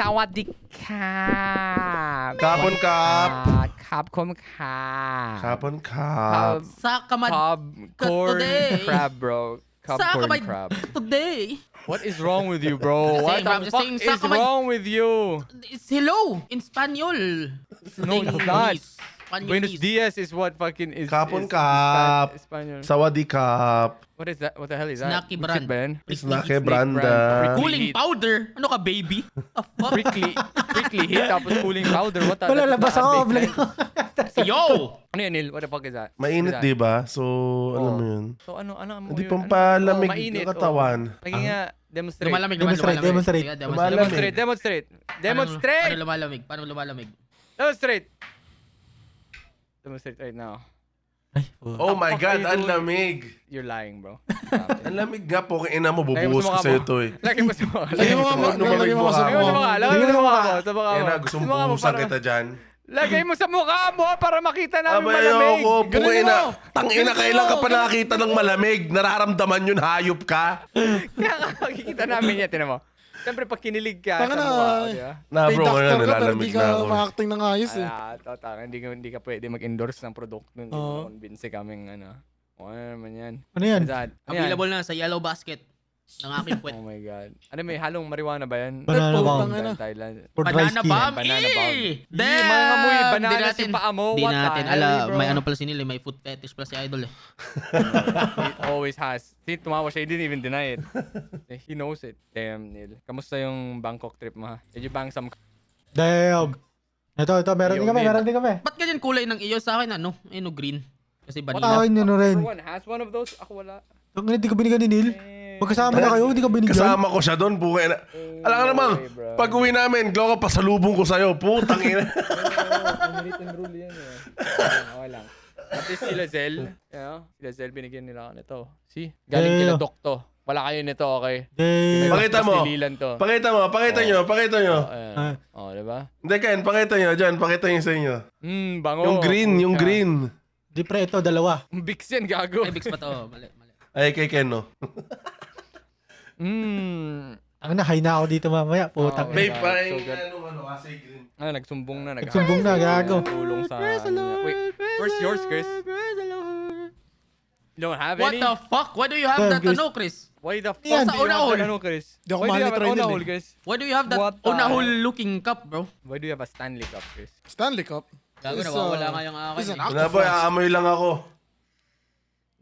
Sawadee-kap. Kapon kap. Capcom Cap. Kapon kap. Sakamad Corn today. crab, bro. Corn Sakamad crab. today. What is wrong with you, bro? Just What saying, bro, the just fuck saying, is Sakamad. wrong with you? It's hello in Spanish. No, it's not. Spanish. Buenos dias is what fucking is. Kapon is kap. Spanish. Sawadee kap. What is that? What the hell is that? Snacky Bullshit brand. ba yan? Snacky brand. branda. Cooling powder. Ano ka, baby? A fuck? Prickly heat tapos cooling powder. What the? Wala, labas ako. Yo! Ano yan, Neil? What the fuck is that? Mainit, What is that? di ba? So, alam mo yun. So ano mo Hindi yun? pampalamig Ano? mainit, ng katawan. Lagi nga, demonstrate. Lumalamig, Demonstrate, demonstrate. Sige, Lumalamig. Demonstrate. Paano lumalamig? Paano lumalamig? Demonstrate right now. Oh my fuck are God, you ang doing? lamig. You're lying, bro. Ang lamig nga po, kaya ina mo, Lagay mo bubuhos sa ko mukha sa'yo mo. to eh. Lagay mo sa mukha. Lagay mo sa mukha. Lagay mo sa mukha. Lagay mo sa mukha mo. Sa mukha Kaya mo. na, gusto Sa mong mukha mo buhusan para- kita dyan. Lagay mo sa mukha mo para makita namin Abay, malamig. ayoko. Ganun Pukina. mo. Tangina, kailan ka pa nakakita ng malamig? Nararamdaman yun, hayop ka? Kaya nga, makikita namin yan. Tinan mo. Siyempre, pag kinilig ka Tanga sa na. mukha, di ba? Na bro, ngayon nilalamig Hindi na ka ako. ma-acting ng ayos eh. Totoo. Hindi ka pwede mag-endorse ng produkto. Hindi mo Oo. convince kaming ano. O ano naman yan. Ano yan? Ano yan? Available na sa yellow basket ng aking puwet. Oh my God. Ano may halong marijuana ba yan? Banana Putang bomb. ina. Thailand. For dry Banana skin. bomb? Banana bomb. Damn! Mga amoy, Di banana natin- si paa mo. Di What the natin hell, bro? may ano pala si Neil, may foot fetish pala si Idol eh. He always has. See, tumawa siya. He didn't even deny it. He knows it. Damn, Neil. Kamusta yung Bangkok trip mo ha? Did you bang some... Damn. Ito, meron din kami, meron din kami. Ba't ganyan kulay ng iyo sa akin ano? Ano green? Kasi vanilla. Patakin nyo na rin. Everyone has one of those. Ako wala. Ang hindi ka binigyan ni Neil. Magkasama na kayo, hindi ka binigyan. Kasama ko siya doon, buhay na. Alam ka naman, bro. pag uwi namin, gawa ka pasalubong ko sa'yo. Putang ina. Unwritten rule yan eh. Okay lang. At least sila Zel. Sila Zel binigyan nila ako nito. See? Galing kila Doc to. Wala kayo nito, okay? Damn. Pakita mo. Nililan to. Pakita nyo. Ayan. Diba? Hindi, Ken, pakita nyo dyan. Pakita nyo sa inyo. Bango. Yung green. Di pre, ito, dalawa. Bix yan, gago. Ay, Bix pa to. Mali. Ay, kay Ken, no? Ang na, high na ako dito mamaya. Putang Oh, ina. Babe, God, parang so good. kasi green. Nagsumbong na. Nagsumbong na, gago. Tulong sa... Wait, where's yours, Chris? You don't have What any? the fuck? Why do you have Damn, that Chris. ano, Chris? Why the fuck Yan, do you have una-hole. that, ano, Chris? Di ako Why do you mahal have ni an Trinel, una-hole, eh. Chris? Why do you have that What the unahol looking cup, bro? Why do you have a Stanley Cup, Chris? Stanley Cup. Gago, Is, nawawala nga yung akin. is an eh. act Na of boy, rights. aamoy lang ako.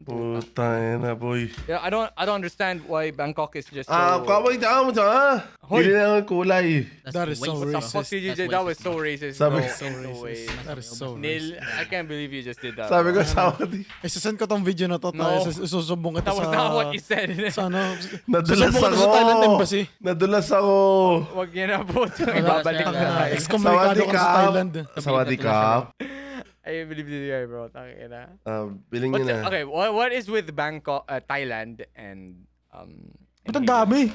Putang ina, boy. Yeah, I don't understand why Bangkok is just so... Kaway ta mo ta. Hoy. Hindi na ang kulay. That is so racist. What the racist. fuck did you That's do? That was racist, so racist, Sabi bro. ko- So No way. racist. That is so Neil, racist. I can't believe you just did that. Sabi ko bro. sa Saudi. Isasend ko tong video na to. No. Isusumbong kita That was sa... not what you said. Sa ano? Nadulas Susumbong kita ako. sa Thailand Embassy. Nadulas ako. Wag niya na po. Ibabalik Tanga na na. tayo. Excommunicado ka sa Thailand. Sawadee ka. I believe this guy, bro. Tangina. Biling nyo na. Okay, what is with Bangkok, Thailand, and Ba't ang dami?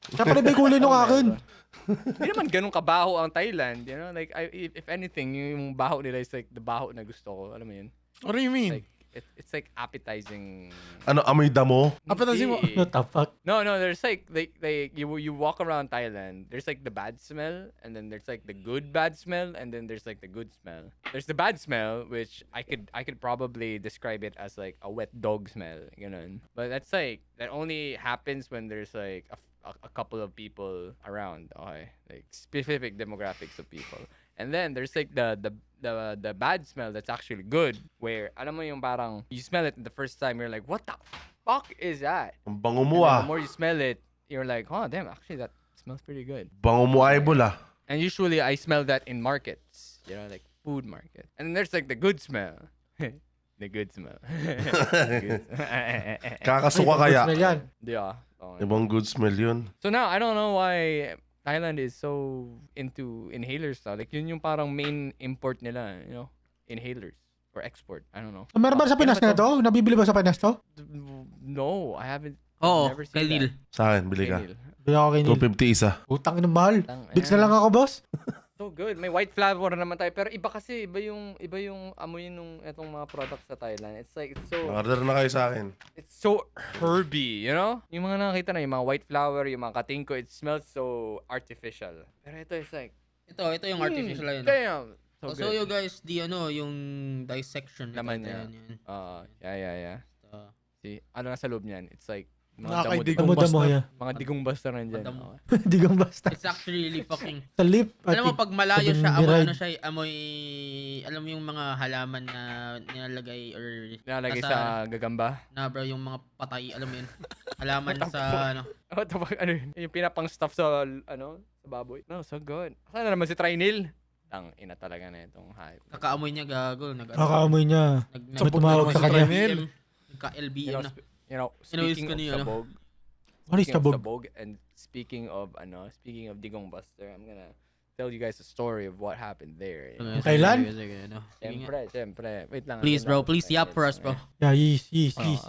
Siya pa rin may kulay nung akin. Hindi naman ganun kabaho ang Thailand, you know? Like, if anything, yung baho nila is like the baho na gusto ko. Alam mo yun? What do you mean? Like, it's like appetizing. Ano, amoy damo? Appetizing mo? Hindi. What the fuck? No, there's like you walk around Thailand, there's like the bad smell, and then there's like the good bad smell, and then there's like the good smell. There's the bad smell, which I could probably describe it as like a wet dog smell, you know. But that's like that only happens when there's like a couple of people around, okay? Like specific demographics of people. And then there's like the bad smell that's actually good, where alam mo yung parang you smell it the first time, you're like, what the fuck is that? Ang bango And mo then the ah. more you smell it, you're like, oh damn, actually that smells pretty good. Bango mo eyeball ah. And usually I smell that in markets, you know, like food market. And then there's like the good smell. The good smell. Good smell. Kakasuka kaya. Smell yan. Yeah. Okay. Ibang good smell yun. So now I don't know why Thailand is so into inhalers now. Like yun yung parang main import nila, you know, inhalers or export. I don't know. Meron ba sa Pinas na to? Nabibili ba sa Pinas to? No, I haven't. Oo, never seen kay Neil. that. Sa akin, bili ka. Kay Neil. Bili ako kay Neil. 250 isa. Utang ng mahal. Tang- Bigs na lang ako, boss. So good. May white flour naman tayo. Pero iba kasi, iba yung amoy nung etong mga products sa Thailand. It's like, Order na kayo sa akin. it's so herby, you know? Yung mga nakakita na, yung mga white flour, yung mga katingko, it smells so artificial. Pero ito, it's like, Ito yung artificial yun. damn! So So good. you guys, yung dissection. Laman ito, niya. yan. Yeah. Ito. See, ano nasa loob niyan? It's like, mga Nakakaidig. damo-damo. Damo-damo Basta. ya. Mga digong basta nandyan. Madamo. Di kang basta. It's actually really fucking... Sa lip. Alam mo, pag malayo siya, pag amoy, niride. amoy, alam mo yung mga halaman na nilalagay or... Nilalagay nasa- sa gagamba. Na bro, yung mga patay, alam mo yun. Halaman sa, ano. What the fuck? Ano yun? Yung pinapang stuff sa, sa baboy? No, so good. Sana naman si Trinil. Tang ina talaga na itong hype. Kakaamoy niya, gago. Nakakaamoy niya. May Sabog tumawag na sa naman si kanya. Trinil. Nagka-LBM na. Speaking ko of niyo, ano? sabog, Ano yung speaking of sabog? sabog, and speaking of Digong Buster, I'm gonna tell you guys a story of what happened there. Thailand? Sige, ano. Sige nga. Siyempre. Wait lang. Please wait bro, lang. please yap for us bro. Yeah, yes.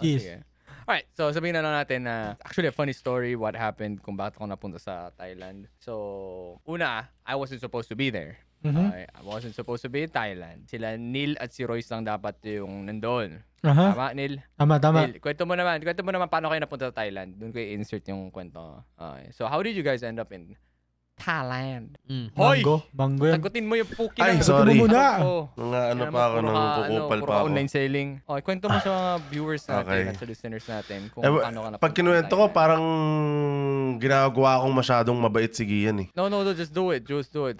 Sige. Alright, so sabihin na lang natin na actually a funny story what happened kung bakit ako napunta sa Thailand. So, una, I wasn't supposed to be there. Mhm. Okay, I wasn't supposed to be in Thailand. Sila Neil at si Royce lang dapat yung nandoon. Aha. Tama, Neil? Tama. Neil, kwento mo naman paano kayo napunta sa Thailand. Doon ko i-insert yung kwento. Okay. So, how did you guys end up in Thailand? Hoy! Mango yan. Sagutin mo yung puki Ay, ng- sorry. Sagutin mo muna. Oh. Mga ano pa ako, nang kukupal puro pa ako. online selling. Okay, kwento mo sa mga viewers natin Okay. at sa listeners natin kung Eh, paano ka napunta pag kinuwento sa ko, Thailand. parang ginagawa akong masyadong mabait si Gian eh. No, just do it. Just do it.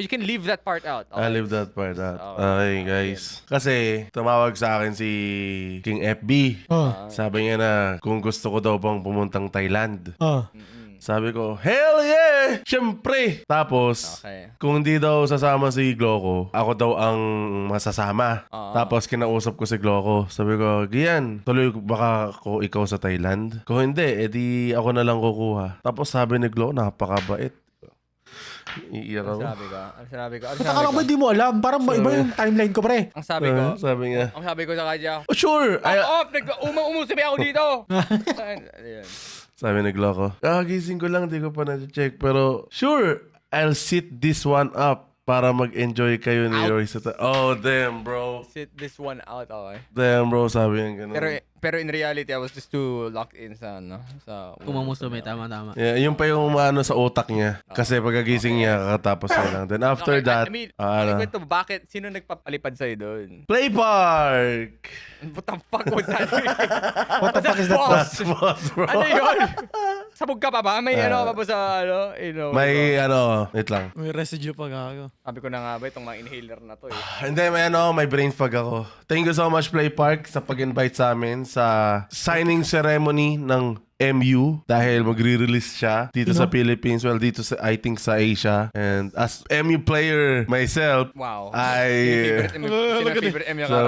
You can leave that part out. I leave that part out. Okay. Okay, guys. Kasi, tumawag sa akin si King FB. Oh. Sabi niya na kung gusto ko daw bang pumuntang Thailand. Oh. Sabi ko, hell yeah! Siyempre! Tapos, Okay. kung hindi daw sasama si Gloco, ako daw ang masasama. Oo. Tapos kinausap ko si Gloco. Sabi ko, Gian, tuloy baka ko ikaw sa Thailand? Kung hindi, edi ako na lang kukuha. Tapos sabi ni Gloco, napakabait. Iiyak Ano ako. sabi ko? Basta ka lang ba di mo alam? Parang iba yung timeline ko, pre. Ang sabi ko, Sabi niya, ang sabi ko sa kanya, oh sure! off! Umusabi ako dito! Ayun. Sabi ni Gloco, kakagising ko lang, di ko pa na-check. Pero, sure, I'll sit this one up para mag-enjoy kayo ni Royce. Oh, damn, bro. Sit this one out, okay. Damn, bro, sabi niya ganun. Pero in reality, I was just too locked in sa, Kumamusume, tama. Yeah, yun pa yung sa utak niya. Kasi pagkagising niya, kakatapos niya lang. Then after Okay, that, I mean, ano, kwento mo, bakit? Sino nagpapalipad sa'yo doon? Play Park! What the fuck was that? What the fuck is that? That's boss, bro. Ano yun? Sabog ka pa ba? May ano ka pa ba sa May wait lang. May residue pa gago. Sabi ko na nga ba itong mga inhaler na to eh. Hindi, may brain fog ako. Thank you so much, Play Park, sa pag-invite sa amin sa signing ceremony ng MU dahil magre-release siya dito sa Philippines, well dito sa I think sa Asia, and as MU player myself Wow. ay Favorite M yung so,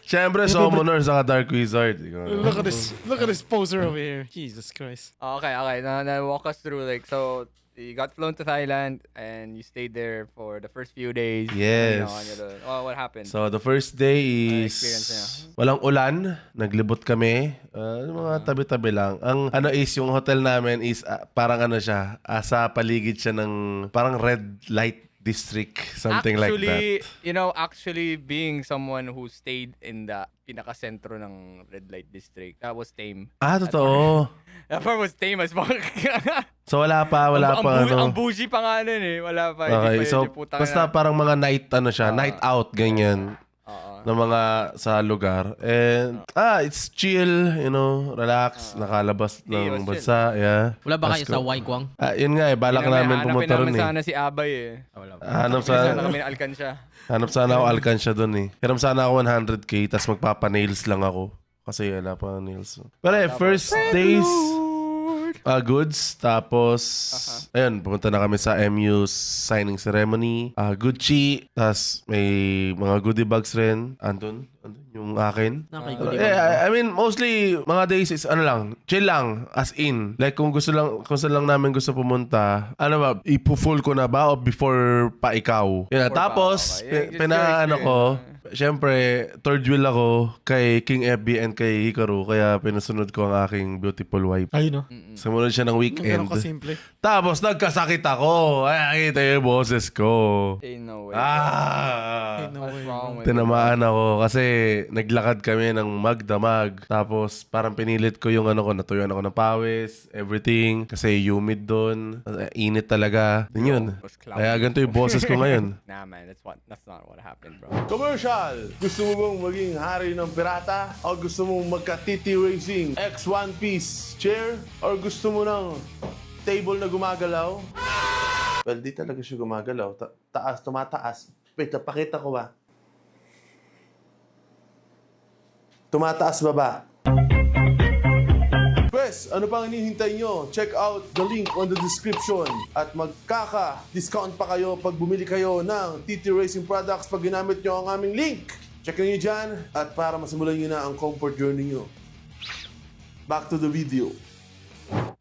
Siyempre Summoner sa Dark Wizard. Look at this poser over here. Jesus Christ. Okay. Now walk us through like so you got flown to Thailand and you stayed there for the first few days. Yes. What happened? So the first day is experience niya? walang ulan, naglibot kami, mga tabi-tabi lang. Ang ano is yung hotel namin is parang ano siya, sa paligid siya ng parang red light district, something like that. Actually being someone who stayed in the pinaka-sentro ng red light district, that was tame. Totoo. That part was tame as fuck. So wala pa Ang bougie pa nga nun eh. Wala pa. Okay, so basta parang mga night night out ganyan ng mga sa lugar. And it's chill, relax, nakalabas ng was bansa, yeah. Wala ba kayo Let's sa go. Waikwang? Yun nga balak namin pumunta ron Hanapin namin eh. sana si Abay eh. Hanap Sana sana, kami na Alcansya. hanap sana ako alkansya doon eh. Hiram sana ako 100k tas magpapa-nails lang ako. Kasi wala pa nails. Pero first days, goods. Tapos, ayun, pumunta na kami sa MU signing ceremony. Gucci. Tapos, may mga goodie bags rin. Andun yung akin. I mean, mostly, mga days is chill lang. As in. Like, kung saan lang namin gusto pumunta, ipo-full ko na ba o before pa ikaw? Yun, Before tapos, pa, okay. Just your pinaano ko, syempre, third wheel ako kay King FB and kay Hikaru, kaya pinusunod ko ang aking beautiful wife. Ayun, no? Sumunod siya ng Ganun weekend. kasimple. Tapos nagkasakit ako. Ay, nakita yung boses ko. Ain't no way. No What's way, wrong with Tinamaan ako kasi naglakad kami ng magdamag. Tapos parang pinilit ko yung ano ko, natuyuan ako ng pawis, everything. Kasi humid doon. Init talaga. Yun. was cloudy. Kaya ganito yung boses ko ngayon. Nah, man, that's not what happened, bro. Commercial! Gusto mo bang maging hari ng pirata? O gusto mong magka-TT Racing X One Piece chair? Or gusto mo ng table na gumagalaw? Well, di talaga siya gumagalaw. Taas, tumataas. Wait, napakita ko ba? Tumataas baba. Pwes, ano pang hinihintay nyo? Check out the link on the description at magkaka-discount pa kayo pag bumili kayo ng TT Racing products pag ginamit nyo ang aming link. Check nyo dyan at para masimulan nyo na ang comfort journey nyo. Back to the video.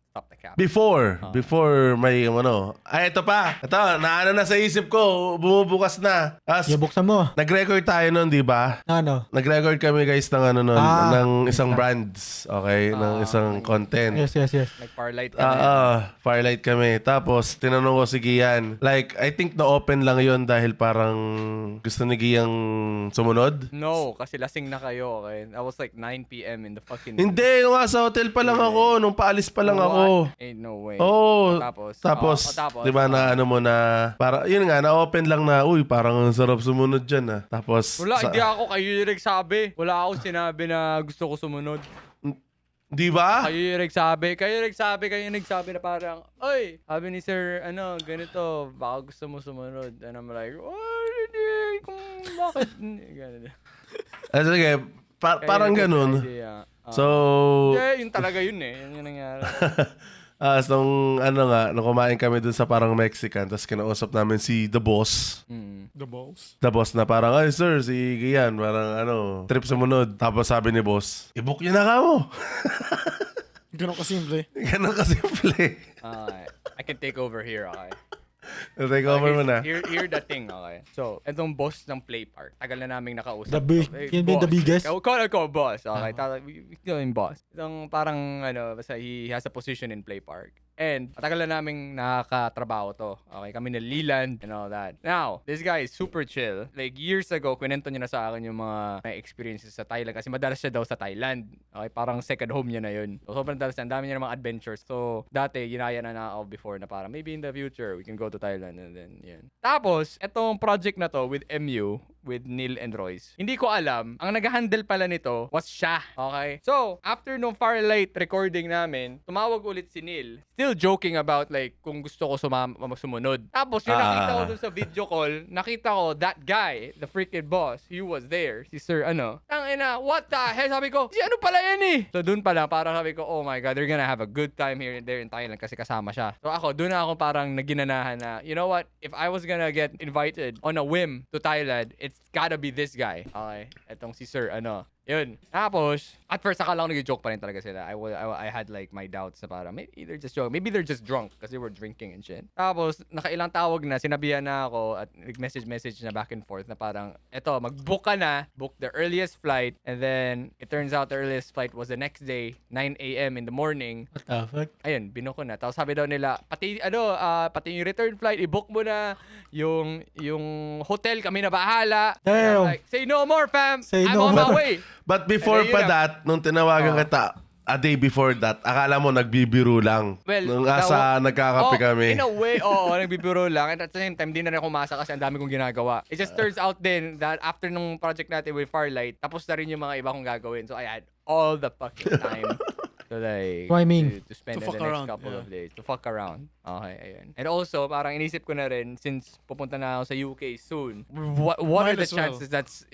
Stop the cap. Before may ano. Ay, ito pa. Ito, naano na sa isip ko. Bumubukas na. As, Buksan mo. nag-record tayo nun, di ba? Ano? Nag-record kami guys ng ano nun, Ah. ng isang brands, okay? Ng isang content. Yes. Like Farlight ka na. Firelight kami. Tapos, tinanong ko si Gian. Like, I think na-open lang yon dahil parang gusto ni Giang sumunod. No, kasi lasing na kayo, okay? I was like 9 p.m. in the fucking... Hindi, nung sa hotel pa lang ako. Nung paalis pa lang What? ako. Ain't no way. Oo. Tapos? Tapos, Tapos? di ba na ano mo na, para, yun nga, na-open lang na, uy, parang ang sarap sumunod dyan ah. Tapos, Wala, hindi ako kayo yung nagsabi. Wala akong sinabi na gusto ko sumunod. di ba? Kayo yung nagsabi na parang, oy, sabi ni sir, ano, ganito, baka gusto mo sumunod. And I'm like, oh, hindi, kung bakit, ganito. Sige, parang ganun. So, Yeah, yun talaga yun eh. Yun yung nangyari. nung ano nga, nung kumain kami dun sa parang Mexican, tapos kinausap namin si The Boss. The balls. The Boss na parang, ay sir, si Gian, parang ano, trip sumunod. Tapos sabi ni Boss, i-book niyo na ka mo. Ganun kasimple. Ganun kasimple. I can take over here, okay? Take over mo na. Here the thing, okay? So, itong boss ng Play Park, tagal na naming nakausap. The big- yun ba yung the biggest? Call ko boss, okay? We call him boss. Itong parang, ano, basta he has a position in Play Park. And matagal na naming nakakatrabaho to. Okay, kami na Leland and all that. Now, this guy is super chill. Like, years ago, kwento niya na sa akin yung mga experiences sa Thailand. Kasi madalas siya daw sa Thailand. Okay, parang second home niya na yun. So, sobrang dalas. Ang dami niya ng mga adventures. So, dati, ginaya na ako before na parang, maybe in the future, we can go to Thailand. And then, yun. Tapos, etong project na to with MU, with Neil and Royce. Hindi ko alam, ang nag-handle pala nito was siya. Okay? So, after nung Farlight recording namin, tumawag ulit si Neil. Still joking about like kung gusto ko sumunod. Tapos yung nakita ko dun sa video call, nakita ko that guy, the freaking boss, he was there. Si Sir ano. Tangina, what the hell? Sabi ko, si ano pala yan eh? So dun pala, parang sabi ko, oh my God, they're gonna have a good time here and there in Thailand kasi kasama siya. So ako, dun na ako parang naginanahan na, you know what? If I was gonna get invited on a whim to Thailand, it's gotta be this guy. Okay? Etong si Sir ano. Yun. Tapos, at first, akala ko nag-joke pa rin talaga sila. I had like my doubts na parang, maybe they're just joking. Maybe they're just drunk kasi they were drinking and shit. Tapos, nakailang tawag na, sinabihan na ako at nag-message na back and forth na parang, eto, mag-book ka na, book the earliest flight, and then, it turns out the earliest flight was the next day, 9 a.m. in the morning. What the fuck? Ayun, binuko na. Tapos sabi daw nila, pati yung return flight, i-book mo na yung hotel, kami na bahala. Damn. Like, say no more, fam. Say I'm no on my more. way. But before And then, pa yun that, nung tinawagan kita, a day before that, akala mo nagbibiro lang. Well, nung asa nagkakape kami. In a way, oo, nagbibiro lang. And at the same time, di na rin ako umasa kasi ang dami kong ginagawa. It just turns out then that after nung project natin with Farlight, tapos na rin yung mga iba kong gagawin. So I had all the fucking time to like, What I mean? to spend in To fuck the next around, couple yeah. of days. To fuck around. Okay, ayun. And also, parang inisip ko na rin, since pupunta na ako sa UK soon, what are Might the as well. chances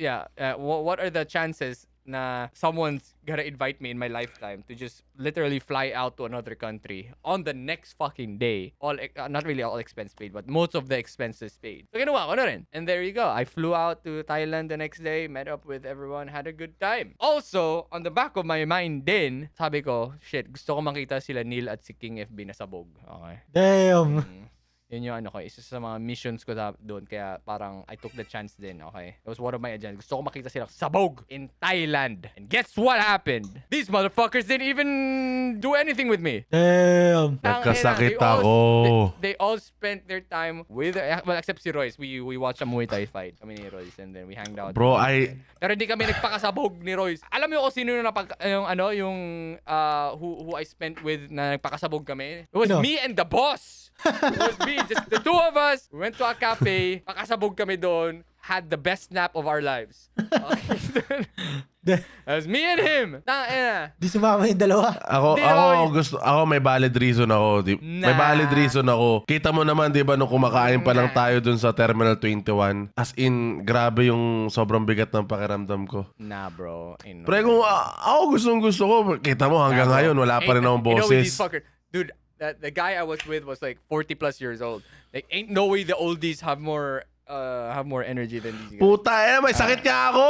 what are the chances na someone's gonna invite me in my lifetime to just literally fly out to another country on the next fucking day. Not really all expense paid, but most of the expenses paid. So ginawa ko na rin. And there you go. I flew out to Thailand the next day, met up with everyone, had a good time. Also, on the back of my mind din, sabi ko, shit, gusto ko makita sila Neil at si King FB na sabog. Okay. Damn. Yun yung ano ko, isa sa mga missions ko doon. Kaya parang I took the chance din, okay? It was one of my agendas. Gusto ko makita sila sabog in Thailand. And guess what happened? These motherfuckers didn't even do anything with me. Damn. Nagkasakit They all- ako. They all spent their time with, well, except si Royce. We watched a Muay Thai fight. Kami ni Royce. And then we hanged out. Bro, Pero hindi kami nagpakasabog ni Royce. Alam mo kung sino who I spent with na nagpakasabog kami? It was Sino? me and the boss. It was me, just the two of us. We went to a cafe, pakasabog kami doon, had the best nap of our lives. Okay. It was me and him. Di sumama yung dalawa. Ako may valid reason ako. May Nah. valid reason ako. Kita mo naman, di ba, nung kumakain pa lang tayo dun sa Terminal 21, as in, grabe yung sobrang bigat ng pakiramdam ko. Nah, bro. Ain't no Pre, kung ako gusto ko, kita mo hanggang Nah, bro. ngayon, wala pa rin akong Ain't no way these boses. fuckers. Dude, the guy I was with was like 40 plus years old. Like, ain't no way the oldies have more energy than these guys. Puta may sakit nga ako!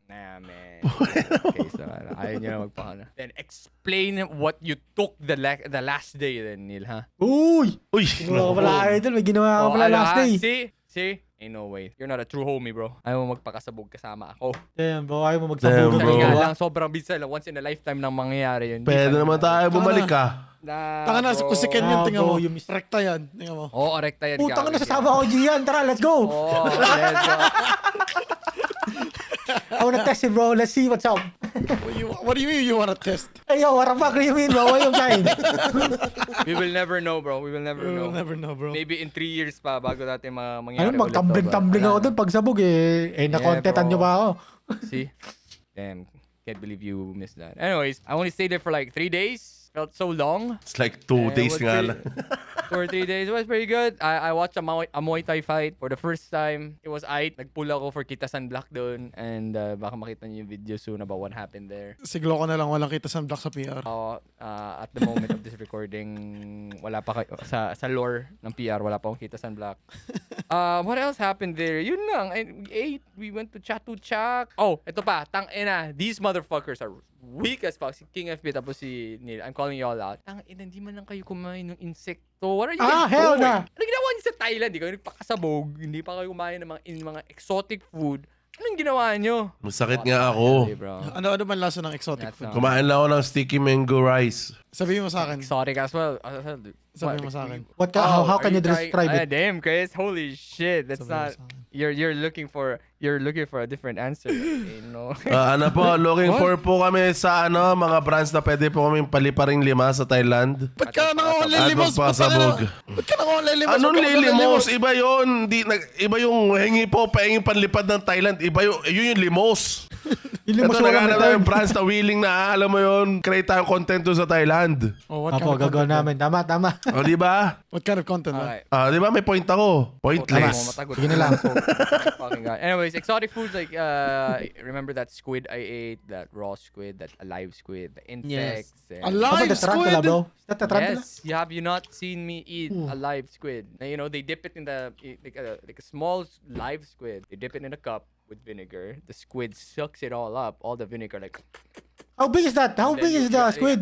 Nah, man. Okay, so ayaw niyo na magpakana. Then explain what you took the last day then, Neil, ha? Uy! Uy, Ginawa ka pala idol. May ginawa ka pala ano, last ha? day. See? Ain't no way. You're not a true homie, bro. Ayaw mo magpakasabog kasama ako. Damn, bro. Ayaw mo Damn, magsabugan. bro. Kaya lang, sobrang bisa lang. Once in a lifetime nang mangyayari yun. Pwede naman tayo bumalik ka. Nah, Taka na, bro. kung si Ken yun, Ah, tingnan bro, mo. you miss- Rekta yan. Tingnan mo. Oo, rekta yan. Putang na, gagawin sasama ko Gian. Tara, let's go. Oh, let's go. I wanna test it, bro. Let's see what's up. What do you mean you wanna test? Hey, yo, what the fuck do you mean, bro? What are you saying? We will never know, bro. We will never We'll know. never know, bro. Maybe in 3 years pa bago natin mangyari Ano, magtumbling-tumbling ako doon pag sabog eh. Eh, nakontentan nyo bro. ba ako? See? Damn. Can't believe you missed that. Anyways, I only stayed there for like 3 days. Felt so long. It's like 2 days It was nga pretty- lang. 2 or 3 days. It was pretty good. I watched a Muay Thai fight for the first time. It was aight. Nagpull ako for Kitasan Black doon. And baka makita niyo yung video soon about what happened there. Siglo ko na lang walang kita sa block sa PR. At the moment of this recording, wala pa kayo, sa lore ng PR, wala pa akong Kitasan Black. What else happened there? Yun lang. We ate. We went to Chatu Chak. Oh, ito pa. Tangina. These motherfuckers are weak as fuck. Si King FB tapos si Neil. I'm calling you all out. Tangina, hindi man lang kayo kumain ng insekto. What are you guys hell doing? na. Ano ginawa niyo sa Thailand? Hindi kayo nagpakasabog. Hindi pa kayo kumain ng mga exotic food. Anong ginawa niyo? Masakit nga ako. Really, bro. Ano man lasa ng exotic That's food? not- Kumain lang ako ng sticky mango rice. Sabihin mo sa akin. Exotic as well. Sabihin mo sa akin. How are can you trying- describe it? Damn, Chris. Holy shit. That's Sabihin mo not. sa akin. You're looking for a different answer. You know. Ano po, looking for po kami sa mga brands na pwede po kaming paliparing 5 sa Thailand. Ba't ka naka-online At limos? magpasabog. Ba't ka naka-online limos? Anong Ba't ka lilimos? Iba yun. Iba yung hingi po, pahinging panlipad ng Thailand. Iba yun yung limos. Yung Ito, limos naghanap walang tayo return. ng brands na willing na, alam mo yun, create tayong content doon sa Thailand. Oh, what Apo, kind of gagawin content? namin. Tama. O, di ba? What kind of content? ba? Okay. Di ba may point ako? Pointless. Sige na lang. Fucking God. Anyways, exotic foods like remember that squid I ate, that raw squid, that alive squid, the insects. and- Alive Ano ba, tarantula, squid? bro? Is that a tarantula? Yes, have you not seen me eat a live squid? Now, you know, they dip it in like a small live squid. They dip it in a cup with vinegar. The squid sucks it all up, all the vinegar, like. How big is that? How and then big you- is the you- squid?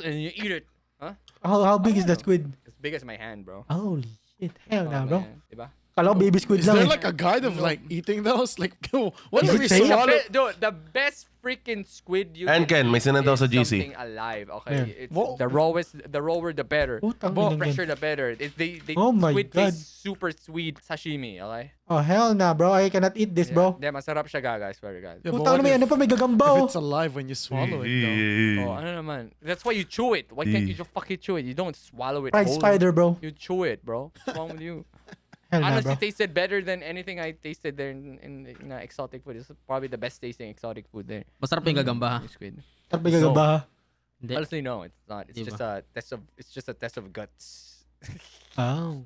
And you eat it. Huh? How big is the squid? As big as my hand, bro. Holy shit. Hell na, Oh, bro. man. Diba? Kala ko baby squid Is lang there eh. like a guide of like eating those? Like, what Is if it we safe? swallow? Dude, the best freaking squid you And Ken, may sinend daw is sa GC. something alive, okay? Yeah. It's Whoa. the rawer the better. Putang The inang fresher the better. They Oh my squid God. tastes super sweet sashimi, okay? Oh, hell na, bro. I cannot eat this, bro. Yeah, masarap siya gaga, I swear to God. Yeah, but Putang na what may if- ano pa, may gagamba, If oh. it's alive when you swallow it, though. Oh, ano naman. That's why you chew it. Why can't you just fucking chew it? You don't swallow it Fried whole. spider, bro. You chew it, bro. What's wrong with you? Hell na, Honestly, bro. tasted better than anything I tasted there in exotic food. It's probably the best tasting exotic food there. Masarap yung gagamba ha. Yung squid. Sarap may gagamba, ha? Hindi. Honestly, no, it's not. It's Diba? just a test of guts. Oh.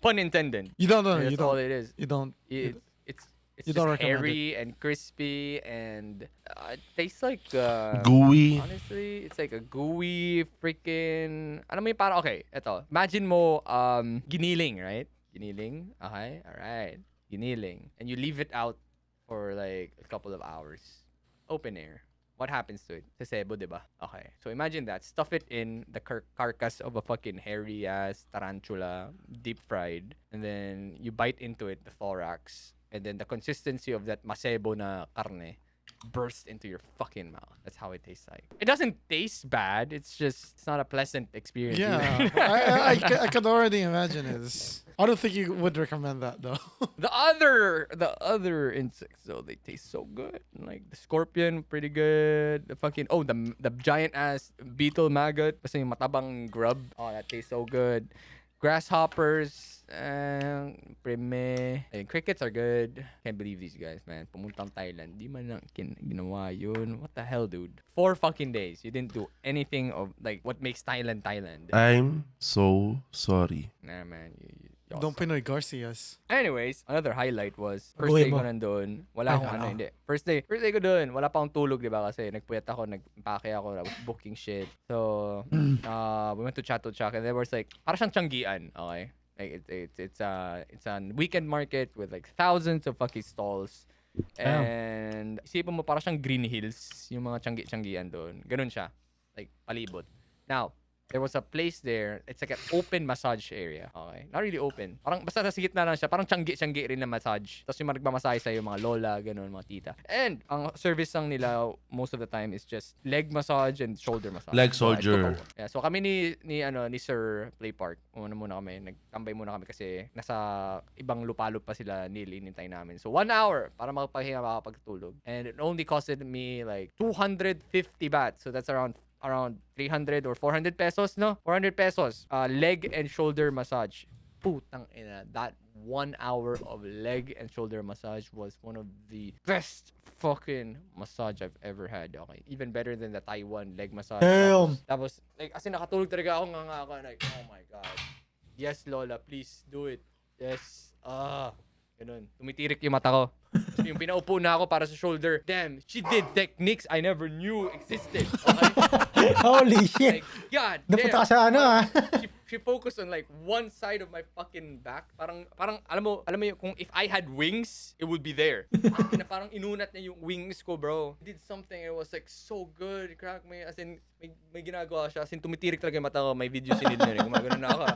Pun intended. You don't know. That's You all don't. it is. You don't. It's You just don't recommend hairy and crispy and it tastes like Gooey. honestly, it's like a gooey freaking. Alam mo yung parang okay, eto. Imagine mo giniling, right? Giniling. Okay. All right. Giniling. And you leave it out for like a couple of hours. Open air. what happens to it? Sasebo, di ba? Okay. So imagine that. Stuff it in the carcass of a fucking hairy ass tarantula, deep fried, and then you bite into it, the thorax, and then the consistency of that masebo na carne burst into your fucking mouth. That's how it tastes like. It doesn't taste bad. It's not a pleasant experience. Yeah, either. I can already imagine it. I don't think you would recommend that though. The other insects though, they taste so good. Like the scorpion, pretty good. The fucking the giant ass beetle maggot, kasi yung matabang grub. Oh, that tastes so good. Grasshoppers, prime. And crickets are good. Can't believe these guys, man. Pumuntang Thailand. Di man lang ginawa yun. What the hell, dude? 4 fucking days. You didn't do anything of like what makes Thailand Thailand. I'm so sorry. Nah, man. Y'all Don't suck. Pinoy Garcias. Anyways, another highlight was first Gawin day ko mo. nandun. Wala akong Ay, hindi. First day ko dun. Wala pa akong tulog, di ba? Kasi nagpuyat ako, nagpake ako, I was booking shit. So, we went to Chatuchak and there was like, para siyang Tianggian, okay? Like, it's a weekend market with like thousands of fucking stalls. And isipin mo, para siyang Green Hills, yung mga Tianggian doon. Ganun siya. Like, palibot. Now, there was a place there. It's like an open massage area. Okay? Not really open. Parang basta sa gitna lang siya. Parang tianggi rin na massage. Tapos yung nagmamasahe sa'yo, mga lola, ganun, mga tita. And ang service lang nila most of the time is just leg massage and shoulder massage. Leg So, I took soldier. yeah, so kami ni Sir Play Park. Muna kami. Nagtambay muna kami kasi nasa ibang lupalop pa sila inintay namin. So 1 hour para makapagpahinga, makapagtulog. And it only costed me like 250 baht. So that's around 300 or 400 pesos, no? 400 pesos. Leg and shoulder massage. Putang ina. That 1 hour of leg and shoulder massage was one of the best fucking massage I've ever had. Okay. Even better than the Taiwan leg massage. Damn. Tapos, like, as in, nakatulog talaga ako nga ako. Like, oh my God. Yes, Lola, please do it. Yes. Ganun. Tumitirik yung mata ko. So, yung pinaupo na ako para sa shoulder. Damn, she did techniques I never knew existed. Okay? Holy shit. Like, God Napunta ka damn. sa ano ah. She focused on like one side of my fucking back. Parang alam mo yung, kung if I had wings, it would be there. Na parang inunat niya yung wings ko, bro. He did something, it was like so good. Crack me, as in may ginagawa siya. As in tumitirik talaga yung mata ko. May video sinid na rin. Gumagano na ako.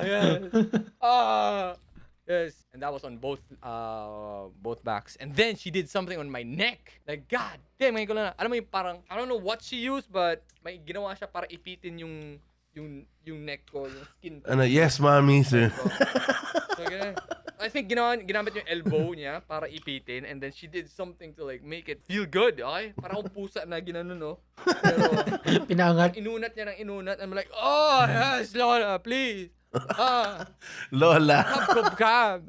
Yes. Yes, and that was on both backs. And then she did something on my neck. Like, God damn, ngayon ko lang. Alam mo yung parang, I don't know what she used, but may ginawa siya para ipitin yung neck ko, yung skin ko. Ano, yes, mommy, sir. So, ganun. I think ginamit yung elbow niya para ipitin, and then she did something to like make it feel good, okay? Para akong pusa na ginano, no? Pero, Pinangat. inunat niya ng inunat. I'm like, oh, yes, Lola, please. Lola. Cab.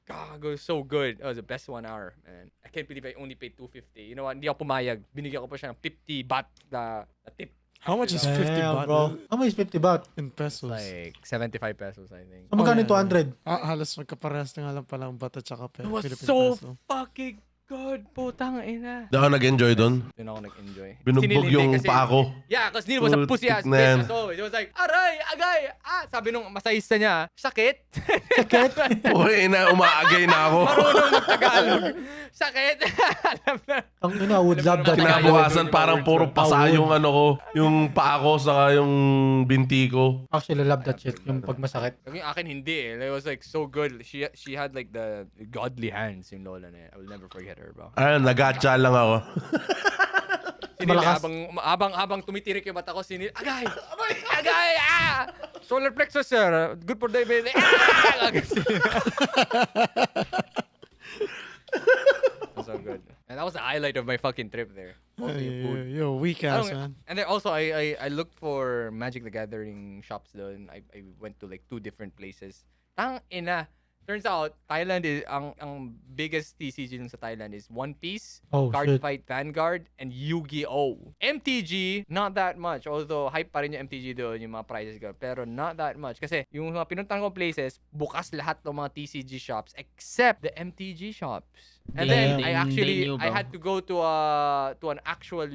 God, it was so good. It was the best 1 hour, man. I can't believe I only paid 250. You know what? Hindi ako pumayag. Binigyan ko pa siya ng 50 baht na tip. How much is 50 Damn, baht bro. How much is 50 baht? in pesos? Like 75 pesos, I think. So, magkano yeah, yung 200? Halos magkaparehas na nga lang pala ang baht at saka It was Philippine so peso. fucking good. Putang ina. Di ako nag-enjoy doon. Doon ako nag-enjoy. Binugbog Sinilindi yung kasi- paa ko. Yeah, because Neil was a pussy ass Putik na yan. bitch. So, it was like, aray, agay, sabi nung masahista niya, sakit. Sakit? Uy, umaagay na ako. Marunong mag-Tagalog. Sakit. Alam na. Ang ina, would love that. Kinabukasan parang puro pasa yung ano ko. Yung paa ko saka yung binti ko. Actually, love that shit. Yung pag masakit. Yung akin hindi eh. It was like so good. She had like the godly hands yung lola na yun. I will never forget her, bro. Ayun, nag-atcha lang ako. Sinil, Malakas. habang tumitirik yung mata ko, sinil, agay! Agay! Solar plexus, sir. Good for the baby. So good. And that was the highlight of my fucking trip there. Also yung food. Yo, weak I ass, don't- man. And then also, I looked for Magic the Gathering shops doon. I went to like 2 different places. Tang ina. Turns out, Thailand is, ang biggest TCG dun sa Thailand is One Piece, Oh, Card shit. Fight Vanguard, and Yu-Gi-Oh! MTG, not that much. Although, hype pa rin yung MTG doon, yung mga prices ko. Pero not that much. Kasi, yung mga pinuntahan ko places, bukas lahat ng mga TCG shops except the MTG shops. And then, Damn. I actually, They knew, I bro. had to go to an actual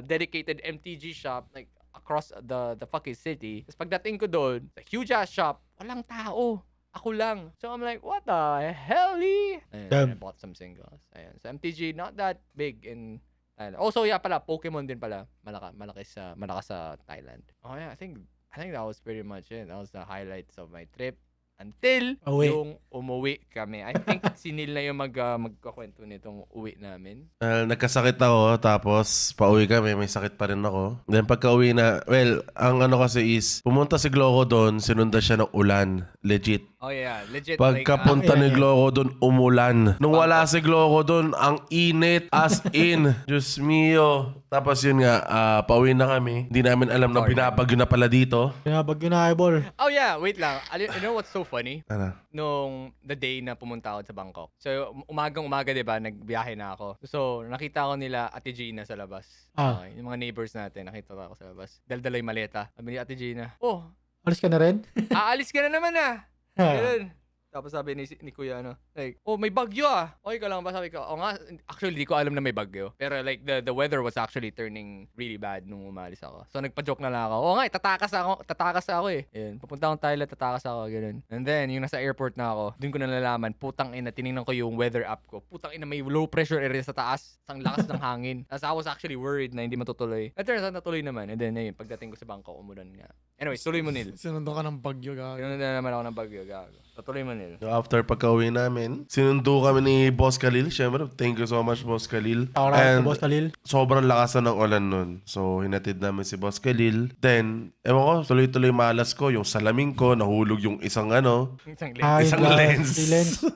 dedicated MTG shop, like, across the fucking city. Tapos pagdating ko doon, a huge ass shop, walang tao. Ako lang. So I'm like, what the hell? And I Damn. bought some singles. Ayan. So MTG, not that big in Thailand. Also, yeah pala, Pokemon din pala. Malakas sa Thailand. Oh yeah, I think that was pretty much it. That was the highlights of my trip. Until Uwi. yung umuwi kami. I think si Neil na yung magkakwento nitong uwi namin. Nagkasakit ako, tapos pauwi kami, may sakit pa rin ako. Then pagka uwi na, well, ang ano kasi is, pumunta si Gloco doon, sinunda siya ng ulan. Legit. Oh yeah, legit. Pagkapunta ni Gloco doon, umulan. Nung wala si Gloco doon, ang init. As in. Diyos mio. Tapos yun nga, pauwi na kami. Hindi namin alam na binabagyo na pala dito. Binabagyo na eyeball. Oh yeah, wait lang. You know what's so funny? Ano? Nung the day na pumunta ako sa Bangkok. So, umagang-umaga, di ba, nagbiyahe na ako. So, nakita ko nila Ate Gina sa labas. Okay, yung mga neighbors natin, nakita ko sa labas. Daldala yung maleta. Sabi ni Ate Gina, oh, Alis ka na rin? aalis ka na naman ah. Ganun. Tapos sabi ni Kuya, like, oh, may bagyo ah. Okay ka lang ba? Sabi ko, oh nga, actually, di ko alam na may bagyo. Pero like, the weather was actually turning really bad nung umalis ako. So, nagpa-joke na lang ako. Oo nga, tatakas ako eh. Yun, pupunta akong Thailand, tatakas ako, ganun. And then, yung nasa airport na ako, dun ko na nalalaman, putang ina, tinignan ko yung weather app ko. Putang ina, may low pressure area sa taas. Ang lakas ng hangin. As I was actually worried na hindi matutuloy. At turns out, natuloy naman. And then, yun, pagdating ko sa Bangkok, umulan nga. Anyway, tuloy mo, Neil. Sinundo ka ng bagyo, gago. Yun na naman ako ng bagyo, gago. Tuloy mo, Neil. After pagka-uwi namin, sinundo kami ni Boss Khalil. Siyempre, thank you so much, Boss Khalil. Ako na Boss Khalil. Sobrang lakasan ng ulan nun. So, hinatid namin si Boss Khalil. Then, ewan ko, tuloy-tuloy malas ko. Yung salamin ko, nahulog yung isang Isang Isang lens. Lens.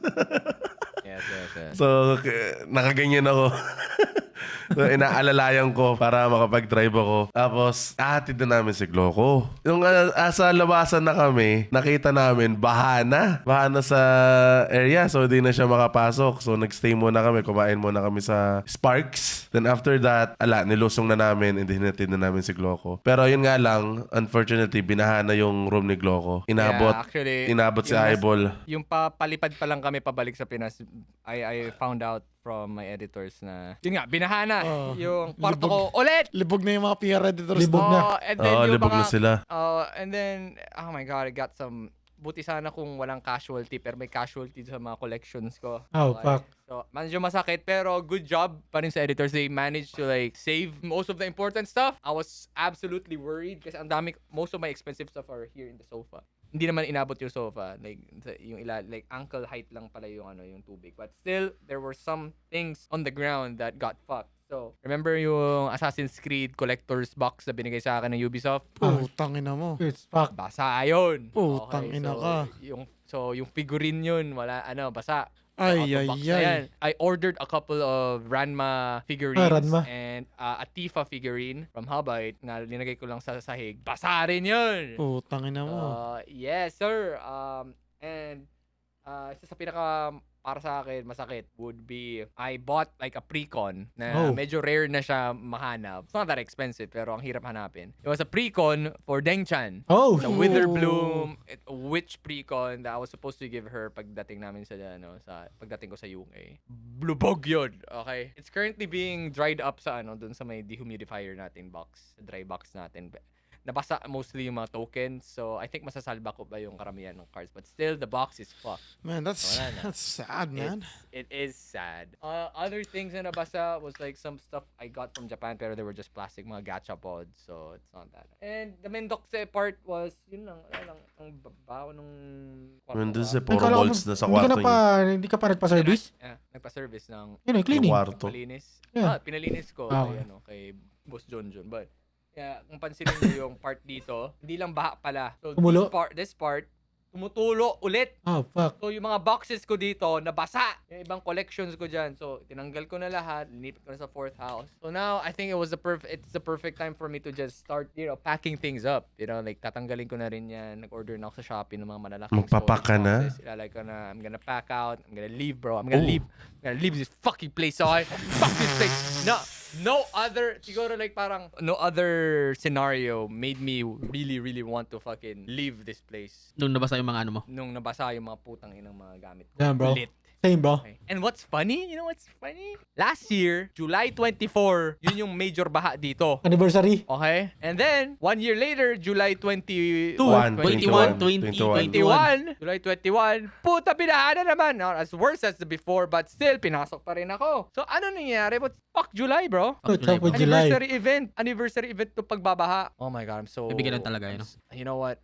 Yes. So, nakaganyan ako. So, inaalalayan ko para makapag-drive ako. Tapos, ahatid na namin si Gloco. Yung asa labasan na kami, nakita namin, baha na sa area. So, hindi na siya makapasok. So, nagstay muna kami. Kumain muna kami sa Sparks. Then, after that, nilusong na namin and hinatid na namin si Gloco. Pero, yun nga lang, unfortunately, binaha na yung room ni Gloco. Inabot si Eyeball. Yung palipad pa lang kami pabalik sa Pinas, I found out from my editors na yun nga, binahana yung kwarto ko ulit! Libog na yung mga PR editors. Libog na. And then yung libog na sila. And then, oh my God, I got some, buti sana kung walang casualty, pero may casualty sa mga collections ko. Oh, fuck. So, medyo masakit, pero good job pa rin sa editors. They managed to like save most of the important stuff. I was absolutely worried kasi most of my expensive stuff are here in the sofa. Hindi naman inabot yung sofa, like yung like ankle height lang pala yung yung tubig. But still, there were some things on the ground that got fucked. So, remember yung Assassin's Creed collector's box na binigay sa akin ng Ubisoft? Putang ina mo. It's fuck. Basa yun. Putang ina ka. Yung figurine yun, wala basa. Ay. I ordered a couple of Ranma figurines Ranma. and a Tifa figurine from Hubite na linagay ko lang sa sahig. Basa rin yun! Putang ina mo. Yes, sir. And isa sa pinaka para sa akin masakit would be I bought like a Precon na medyo rare na siya mahanap. It's not that expensive pero ang hirap hanapin. It was a Precon for Deng-chan. Oh. The Witherbloom witch Precon that I was supposed to give her pagdating namin sa pagdating ko sa UA. Blubog yun. Okay. It's currently being dried up sa dun sa may dehumidifier natin box, dry box natin. Nabasa mostly yung mga tokens. So, I think masasalba ko ba yung karamihan ng cards. But still, the box is fucked. Man, that's sad, man. It is sad. Other things na nabasa was like some stuff I got from Japan pero they were just plastic, mga gacha pods. So, it's not that. And the Mendokse part was, yun lang, ang babaw nung kwarto. Mendokse, ko. puro bolts na sa kwarto niya. Hindi ka pa nagpa-service? Nagpa-service ng Yun, cleaning. Kwarto. Pinalinis. Yeah. Pinalinis ko Okay. kay Boss John. But kung pansinin niyo yung part dito, hindi lang baha pala. So Tumulo? this part, tumutulo ulit. Oh, fuck. So yung mga boxes ko dito, nabasa. Yung ibang collections ko dyan. So tinanggal ko na lahat, linipit ko na sa fourth house. So now, I think it's the perfect time for me to just start, packing things up. Like tatanggalin ko na rin yan. Nag-order na ako sa Shopee ng mga malalaking Magpapack ka na? Ilalagay ko na, I'm gonna pack out. I'm gonna leave, bro. I'm gonna leave this fucking place. Okay? Fuck this place. No other scenario made me really, really want to fucking leave this place. Nung nabasa yung mga ano mo. Nung nabasa yung mga putang inang mga gamit ko. Damn, bro. Lit. Same, bro. Okay. And what's funny? You know what's funny? Last year, July 24, yun yung major baha dito. Anniversary. Okay? And then, 1 year later, July 21, 21, 20, 21. July 21, puta, binaha na naman. Not as worse as the before, but still, pinasok pa rin ako. So, ano nangyayari? But fuck July, bro. What's up with July? Anniversary event to pagbabaha. Oh my God, I'm so... Bibigyan lang talaga, yun. You know what?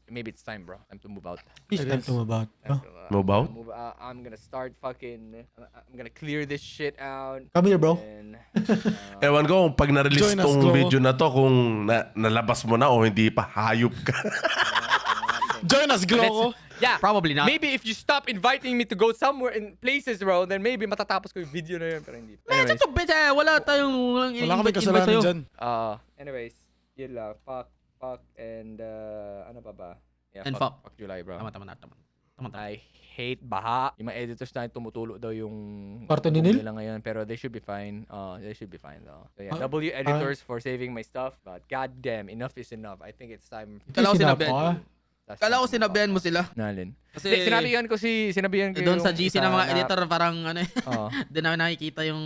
Maybe it's time, bro. Time to move out. It's time to move out. Time Oh. to, Move out? I'm gonna start I'm gonna clear this shit out. Come here, bro. And, Ewan ko kung pag na-release Join us, tong Glow. video na to, kung nalabas mo na o hindi pa, hayop ka. Join us, Gloco. yeah, Probably not. maybe if you stop inviting me to go somewhere in places, bro, then maybe matatapos ko yung video na yun. Pero hindi. Medyo to, bitch, wala tayong Wala kami kasalanan dyan. Anyways, yun lang. Fuck, and ano pa ba? Yeah, And fuck July, bro. Tama. I hate baha. Yung mga editors na tumutulo daw yung Kwarto ni Neil? nila ngayon, pero they should be fine. They should be fine though. So yeah, Ah, W editors for saving my stuff. But goddamn, enough is enough. I think it's time. Kala ko Sinap sinabihan. Kala ko sinabihan mo sila. Nalin. Kasi Hindi, sinabihan ko doon sa yung GC isa ng mga na- editor, parang ano Oo. doon na nakikita yung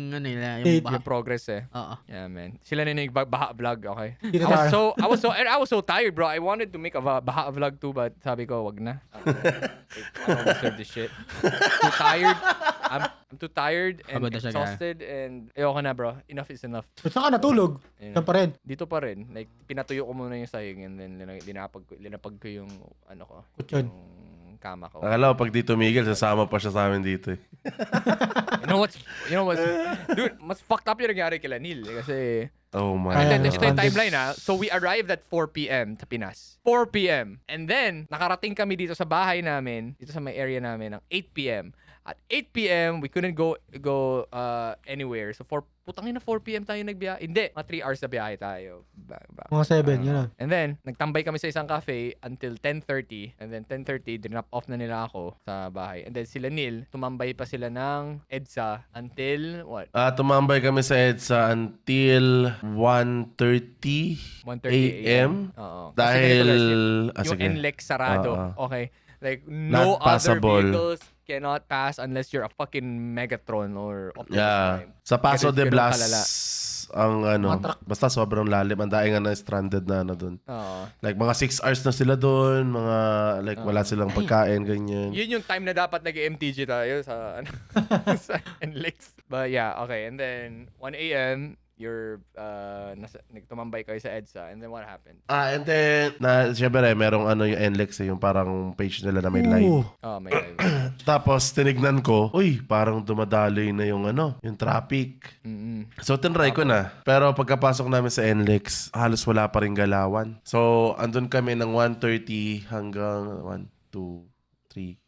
ano nila, Hate yung baha. Yung progress eh. Oo. Yeah, man. Sila na yung baha vlog, okay? Hindi I na was tayo. I was so tired, bro. I wanted to make a baha vlog too, but sabi ko, wag na. I don't deserve this shit. Too tired. I'm too tired and Pagod na siya, exhausted and ayoko na, bro. Enough is enough. Ba't saan ka natulog? Ayun. Yan pa rin. Dito pa rin. Like, pinatuyo ko muna yung sahig and then linapag ko yung ano ko. Yun. Yung kama ko. Akala ko pag dito Miguel, sasama pa siya sa amin dito eh. You know what's dude, mas fucked up yung nangyari kila Neil kasi Oh my Ayan, ito God. yung timeline ha. So we arrived at 4 p.m. sa Pinas. 4 p.m. And then, nakarating kami dito sa bahay namin, dito sa may area namin, ng 8 p.m. At 8 p.m., we couldn't go anywhere. So, putangin na 4 p.m. tayo nagbiyahe. Hindi, mga 3 hours na biyahe tayo. Mga 7, yun na. And then, nagtambay kami sa isang cafe until 10:30. And then 10:30, dinrop off na nila ako sa bahay. And then sila Neil, tumambay pa sila ng EDSA until what? Tumambay kami sa EDSA until 1:30 1:30 a.m. Oo. Kasi Dahil... ganito guys, yung sige. NLEX sarado. Oo. Okay. Like, no Not other passable. vehicles cannot pass unless you're a fucking Megatron or Optimus Yeah. Prime. Sa Paso Kasi de ganun Blas, kalala. ang ano, Mga truck. basta sobrang lalim. Ang daing na stranded na ano dun. Oo. Like mga 6 hours na sila dun, mga like wala silang pagkain, ganyan. Yun yung time na dapat nag-MTG tayo sa, ano, sa NLEX. But yeah, okay. And then, 1 a.m., you're, nagtumambay kayo sa EDSA. And then what happened? And then, syempre merong ano yung NLEX yung parang page nila na may live. Ooh. Oh, my God. Tapos tinignan ko, uy, parang dumadaloy na yung ano, yung traffic. Mm-mm. So tinry ko na. Pero pagkapasok namin sa NLEX, halos wala pa rin galawan. So andun kami ng 1:30 hanggang 1, 2, 3,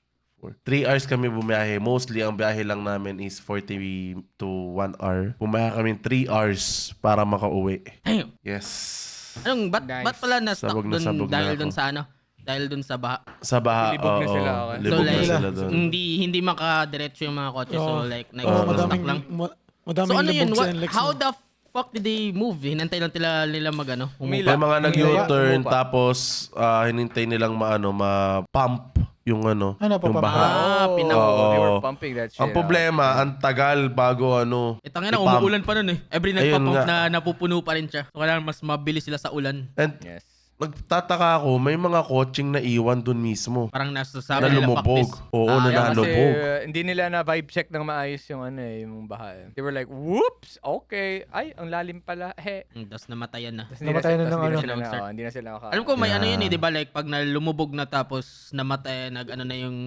4. 3 hours kami bumiyahe. Mostly ang biyahe lang namin is 40 to 1 hour. Bumiyahe kami 3 hours para makauwi. Damn. Yes. Anong Nice. ba't pala na stuck Sabog na doon sabog na dahil ako. doon sa ano? Dahil doon sa baha. Sa baha, Libog na oo, sila, okay. libog So, na like, sila doon. Hindi makadiretso yung mga kotse. So Oo. like Madaming, lang. madaming So ano yun? libog sa NLEX. How the fuck did they move? Hinantay lang nila mag ano? Umila. May mga nag-U-turn Umupa. tapos hinintay nilang ma-pump yung ano, Ano pa yung pa? baha. They were Oo. pumping that shit. Ang problema, ang tagal bago ano. Itangin na, i-pump. umuulan pa nun eh. Every Ayun nagpa-pump nga. na napupuno pa rin siya. So kailangan mas mabilis sila sa ulan. And Yes. nagtataka ako, may mga coaching na iwan dun mismo. Parang Na nasasabi nila fuck lumubog. this. Oo, Ah, na Yeah, kasi nalubog. hindi nila na vibe check ng maayos yung ano eh, yung baha. eh. They were like, whoops, okay. Ay, ang lalim pala. He. Tapos namatayan na. Tas Namatayan na ng ano. Hindi na sila naka... Alam ko may Yeah. ano yun eh, 'di ba? Like pag lumubog na tapos namatay, ano na yung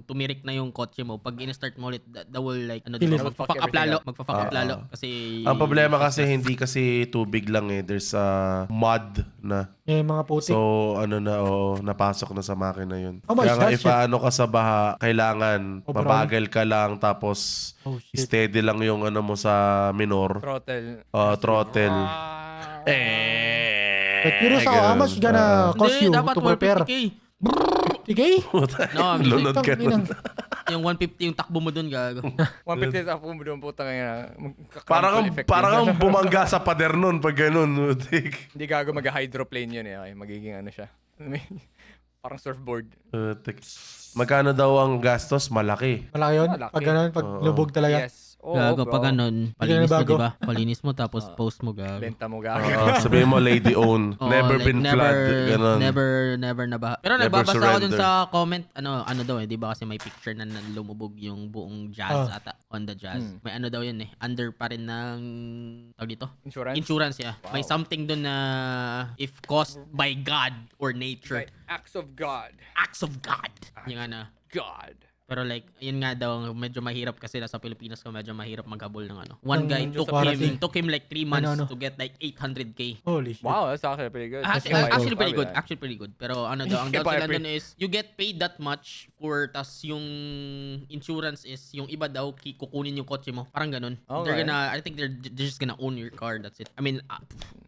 tumirik na yung kotse mo, pag in-start mo ulit, that will like ano, Kill it. magfa-fuck up lalo, magfa-fuck up Ah, lalo kasi Ang problema kasi hindi kasi tubig lang eh. There's mud na. Yung mga putik. So, ano na, oo, napasok na sa makina yun. Oh my Kaya nga, gosh, if ano ka sa baha, kailangan Oh, mabagal ka lang, tapos Oh, shit. steady lang yung ano mo sa minor. Throttle. Throttle. But curious ako, how much gonna cost hindi, you dapat to prepare? 150k. Okay? No, I'm Lunod ka Tang- nun. yung 150 yung takbo mo dun gago. 150 ako mo doon, puta ngayon. Parang kang bumangga sa pader nun pag ganun. Hindi gago mag-hydroplane yun eh. Okay, magiging ano siya. Parang surfboard. Magkano daw ang gastos? Malaki. Malaki yun. Malaki. Pag ganun, pag lubog talaga. Yes. Oo, Gago, bro. pag ganun, Hindi ka palinis mo, nabago. diba? Palinis mo, tapos post mo, gago. Benta mo gago. Sabihin mo, lady own. Oo, Never like, been flood. Ganun. Never nabaha. Pero Never nagbabasa ako dun surrender. sa comment, ano daw eh, di ba kasi may picture na lumubog yung buong jazz ata, on the jazz. May ano daw yun eh, under pa rin ng, tawag dito? Insurance? Insurance, yeah. May something dun na if caused by God or nature. Right. Acts of God. Acts of God. Yung ano. God. Pero like, yun nga daw, medyo mahirap kasi nasa Pilipinas ko, medyo mahirap maghabol ng ano. One guy Yung took him like 3 months Ano? to get like 800K. Holy shit. Wow, that's actually pretty good. Actually pretty good. Actually pretty good. Pero ano daw, ang daw Kaya sila pre- dun is, you get paid that much for, tas yung insurance is, yung iba daw, kukunin yung kotse mo. Parang ganun. Okay. I think they're just gonna own your car. That's it. I mean,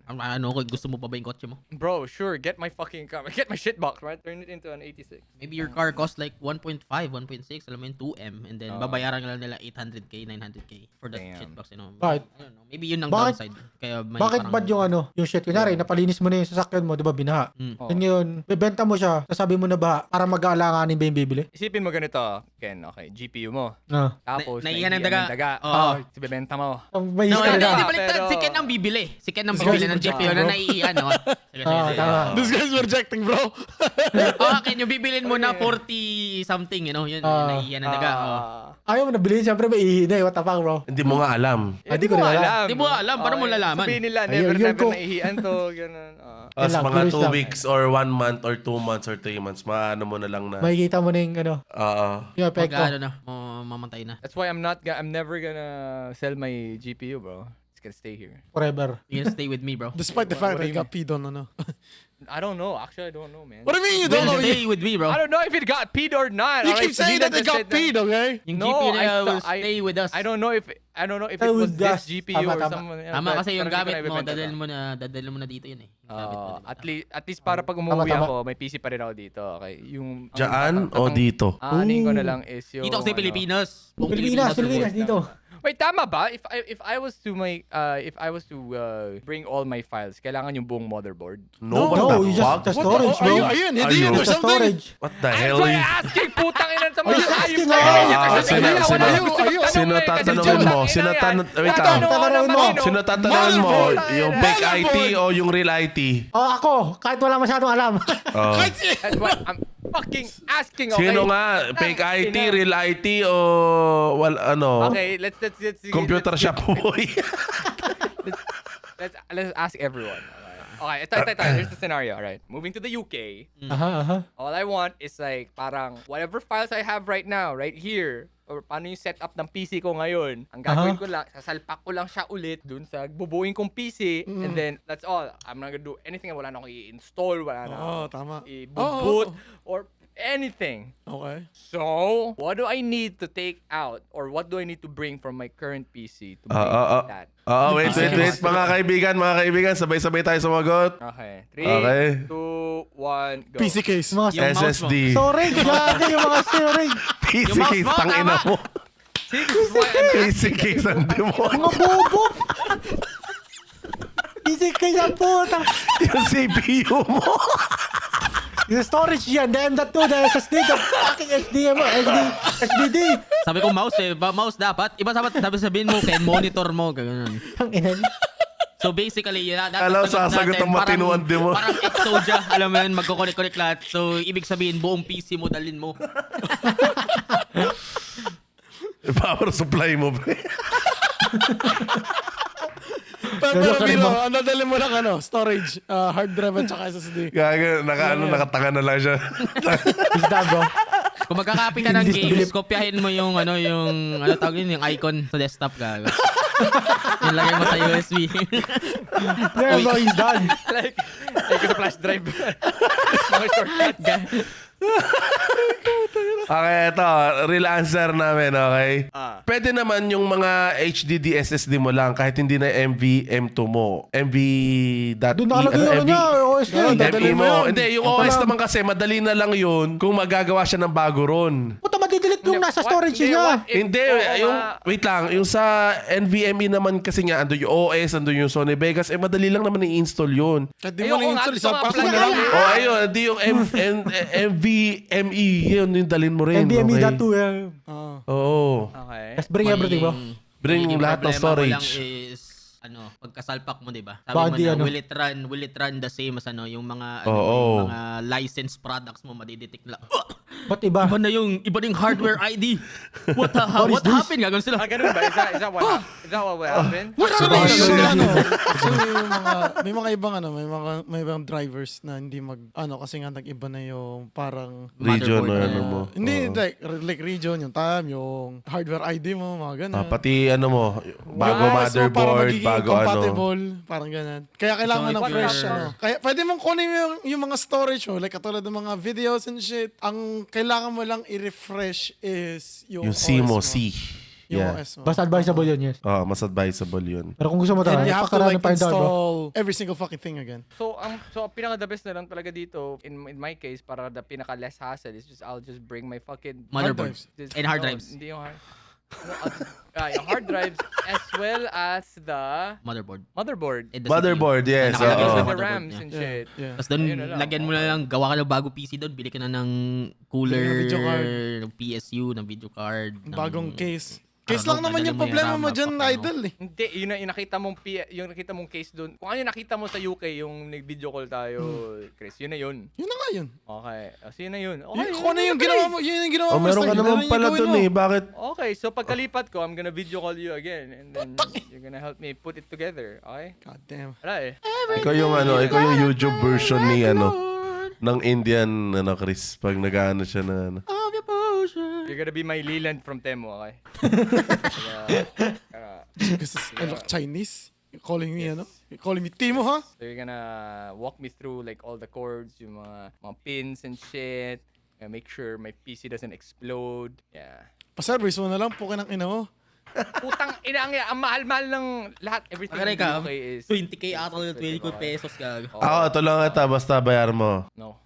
ano, gusto mo pa ba yung kotse mo? Bro, sure, get my fucking car. Get my shit box, right? Turn it into an 86. Maybe your car costs like 1.5, 1.6, alam mo yun, 2M. And then, babayaran ka lang nila 800K, 900K for that Damn. shitbox, you know. Bakit? I don't know. Maybe yun ang Bakit? downside. Kaya may Bakit parang- bad yung ano, yung shit? Kunyari, napalinis mo na yung sasakyan mo, di ba, binaha. Oh. Then ngayon, bebenta mo siya, sasabi mo na ba, para mag-aalanganin ba yung bibili? Isipin mo ganito, Ken, okay, GPU mo. Ah. Tapos, naiiyan ng naiiyan daga. Oo, Oo. ibebenta mo. May No, ka hindi, na. hindi baliktad. Pero- Si Ken ang bibili. Si Ken ang bibili ng GPU na naiiyan, no? Sige, sige. Tama. This guy's rejecting, bro. Ken, yung bibilin mo na 40 something, you know? Yun, yung naiiyan ng daga. Oh. Ayaw mo nabilihin, syempre may ihi na eh. What the fuck, bro? Hindi mo nga alam. Hindi ko na alam. Di mo alam, paano mo lalaman? Sabihin nila, Ayun, never ko. naihian to, gano'n. As lang, mga curious 2 lang. weeks or 1 month or 2 months or 3 months, maano mo na lang na. Makikita mo na yung ano, Oo. yung epekto. Pag ano na, mamatay na. That's why I'm never gonna sell my GPU, bro. It's gonna stay here. Forever. You can stay with me, bro. Despite the fact that he got peed on, ano. I don't know. Actually, I don't know, man. What do you mean you You don't can know? stay with me, bro. I don't know if it got peed or not. You alright? keep saying He that it just got said peed, okay? Yung No, GPU I na will thought- stay with us. I don't know if it Stay was with this us. GPU Tama, or tama. someone else. Tama but- kasi yung pero hindi ko gamit na mo, ibebenta to. dadalhin mo na dito yun eh. Yung gamit mo dito. At least para pag umuwi Tama. ako, may PC pa rin ako dito. Okay. Yung Diyan o dito? Aanin ko na lang is yung Dito kasi ano. Pilipinas. Buong Pilipinas, dito. Wait, tama ba? If I was to bring all my files, kailangan yung buong motherboard. No, No, what you the just fuck? the storage, Are you, bro. are you an Are idiot you- or The something? storage. What the That's hell? why I asking, putang ina sa mga Are you asking ayup nga? kayo. Ah, Kasi sino- wala sino- naman gusto magtanong sino eh, kasi tatanungin putang mo? ina Sino yan. wait lang. Tatanungin Tatanungin naman mo. yun, oh. Sino tatanungin mo? Motherboard. Yung fake IT o yung real IT? Oh, ako, kahit wala masyadong alam. Oh. That's what I'm fucking asking, okay? Sino nga? Fake IT, Ina. real IT o ano? Okay, let's Computer shop boy. let's ask everyone. Okay, ito. Here's the scenario. All right, moving to the UK. Aha. All I want is like parang whatever files I have right now, right here, or paano yung setup ng PC ko ngayon. Ang gagawin ko lang, sasalpak ko lang siya ulit dun sa bubuin kong PC, and then that's all. I'm not gonna do anything. Wala na akong i-install, wala na Oh, akong tama. i-boot, or anything. Okay. So, what do I need to take out, or what do I need to bring from my current PC to make that? Wait. Mga kaibigan, sabay-sabay tayo sumagot. Okay. 3, Okay. 2, 1, go. PC case. Mga Yung mouse mo. SSD. storage, gago yung mga storage. PC Yung mouse case, mo, tangina tama. mo. See, this is why I'm PC case ang demonyo. Mga bobo. Isip kayo sa puta. Yung CPU mo. Yung storage yan, the M.2, the SSD, the fucking SDD. Sabi ko mouse eh. Mouse dapat. Iba dapat sabihin mo, Ken, monitor mo. Ganun. Ang ina niya. So basically, Alam, sasagot ang matinuan din mo. Parang Exodia, alam mo yun, magkukulik-kulik lahat. So, ibig sabihin, buong PC mo dalhin mo. Power supply mo, pre. Pero Biro, ang dadali mo lang ano, storage, hard drive at saka SSD. Gaga, nakatanga na lang siya. Is that, bro? Kung magkakapi ka ng games, kopyahin mo yung tawag yun, yung icon sa desktop gago. Yung lagay mo sa USB. Yeah, bro, he's done. like sa flash drive. Mga shortcut. Okay, ito. Real answer namin, okay? Pwede naman yung mga HDD SSD mo lang kahit hindi na MV.M2 mo. MV.E. Doon nakalagay yung ano niya, OS niya. Dadalhin ME mo mo. yan. Hindi, yung OS naman kasi, madali na lang yun kung magagawa siya ng bago ron. Puta, madidelete yung nasa storage niya. Hindi, wait lang, yung sa NVMe naman kasi nga, andun yung OS, andun yung Sony Vegas, madali lang naman i-install yun. Kahit di mo na-install, isang password na lang. Ayun, hindi yung NVMe, yun yung dalhin mo rin. NVMe.2 Okay. yan. Oo. Okay. Just bring everything, bro. Bring magiging lahat ng problema mo lang storage. is, pagkasalpak mo, di ba? Sabi Body, mo na, will it run the same as yung mga, Oo. yung mga licensed products mo, madidetect lang. Ba't iba? Iba na yung hardware ID. What happened? Gagawin sila. Ganun ba? Is that what happened? May mga ibang may ibang drivers na hindi kasi nga nag-iba na yung parang Region Motherboard or na- ano mo. hindi Oo. like region, yung time, yung hardware ID mo, mga ganun. Pati ano mo, bago Yes, motherboard, para magiging bago ano. compatible, parang ganun. Kaya kailangan So, ng if fresh you're- Kaya pwede mong kunin yung mga storage mo, like katulad ng mga videos and shit. Ang kailangan mo lang i-refresh is yung Yung C mo, OS C. Yung Yeah. OS mo. Basta advisable yun, yes. Mas advisable yun. Pero kung gusto mo And talaga, you have to pakarami like pa yung download, bro. install every single fucking thing again. So pinaka the best na lang talaga dito in my case para the pinaka less hassle is I'll just bring my fucking Motherboard. Just- And hard no, drives. Hindi yung hard. Yung hard drives as well as the motherboard. And the Motherboard, CPU. yes. Nakalagay oo. sa The motherboard RAMs niya. and shit. Yeah. Tapos doon, Ayun na lang. lagyan mo na lang, gawa ka ng bago PC doon, bili ka na ng cooler, Bili ng video card. ng PSU, ng video card. ng- Bagong case. Case Ano, lang naman yung dadalhin mo problema yung mo RAM, dyan, papano. idol eh. Hindi, yung nakita mong case doon. Kung ano yung nakita mo sa UK, yung nag-video call tayo, Chris, yun na yun. Yun na nga yun. Okay. So yun na yun. Okay, Kung ano yung ginawa mo, yun yung ginawa mo. Meron ka Style, naman yun yung pala gawin dun mo. eh. Bakit? Okay, so pagkalipat ko, I'm gonna video call you again. And then you're gonna help me put it together. Okay? God damn. Wala eh. Ikaw yung YouTube version ni ng Indian Chris pag nag-ano siya na ano. Of your potion. You're gonna be my Leland from Temo, okay? Because I look Chinese. You're calling me, You're calling me Timo, ha? So you're gonna walk me through like all the cords, yung mga pins and shit. Make sure my PC doesn't explode. Yeah. Pa-service mo na lang, pukin ng ina mo. Putang ina, ang mahal-mahal ng lahat. Everything Pagkari in ka, the UK is 20k ata yung 20 pesos gago. Ako, ito lang ata. Basta bayar mo. No.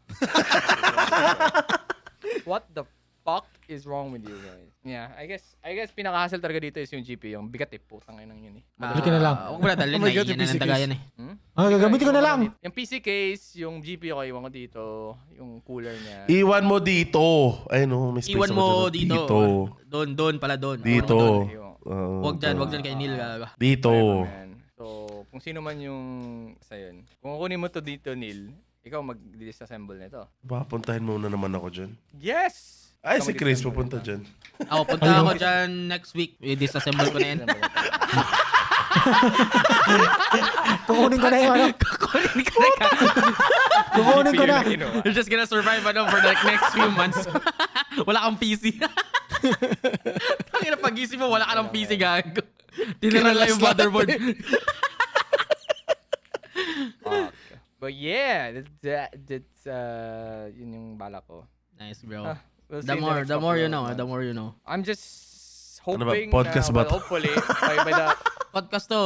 What the fuck is wrong with you guys? Yeah, I guess pinaka-hassle talaga dito is yung GP, yung bigat eh, putang ina yun eh. Bili ka na lang. Huwag mo na dalhin, Oh my God, yan yung na PC ng dagayan eh. Gagamitin ko na lang. Yung PC case, yung GP ko, iwan ko dito, yung cooler niya. Iwan mo dito. Ay no, may space Iwan ako mo dyan. dito. Doon pala doon. Dito. Iwan. Huwag dyan kay Neil gago. Dito. Man. So, kung sino man yung sa yun. Kung kunin mo to dito, Neil, ikaw mag-disassemble nito. Papuntahin mo na naman ako dyan. Yes! Ay, Ikaw si Chris mag-disassemble pupunta nito. dyan. Ako, punta ako dyan next week. I-disassemble ko na yan. Kukunin ko na yung ano. Kukunin ko na. You're just gonna survive for the next few months. Wala kang PC. Tangina pag-isip mo, wala ka ng PC gago. Tinira lang yung motherboard. Fuck. But yeah, that's yun yung bala ko. Nice, bro. We'll see The in more next you couple of know, months. the more you know. I'm just Ano ba, hoping podcast na, ba to? hopefully, by the... Podcast to.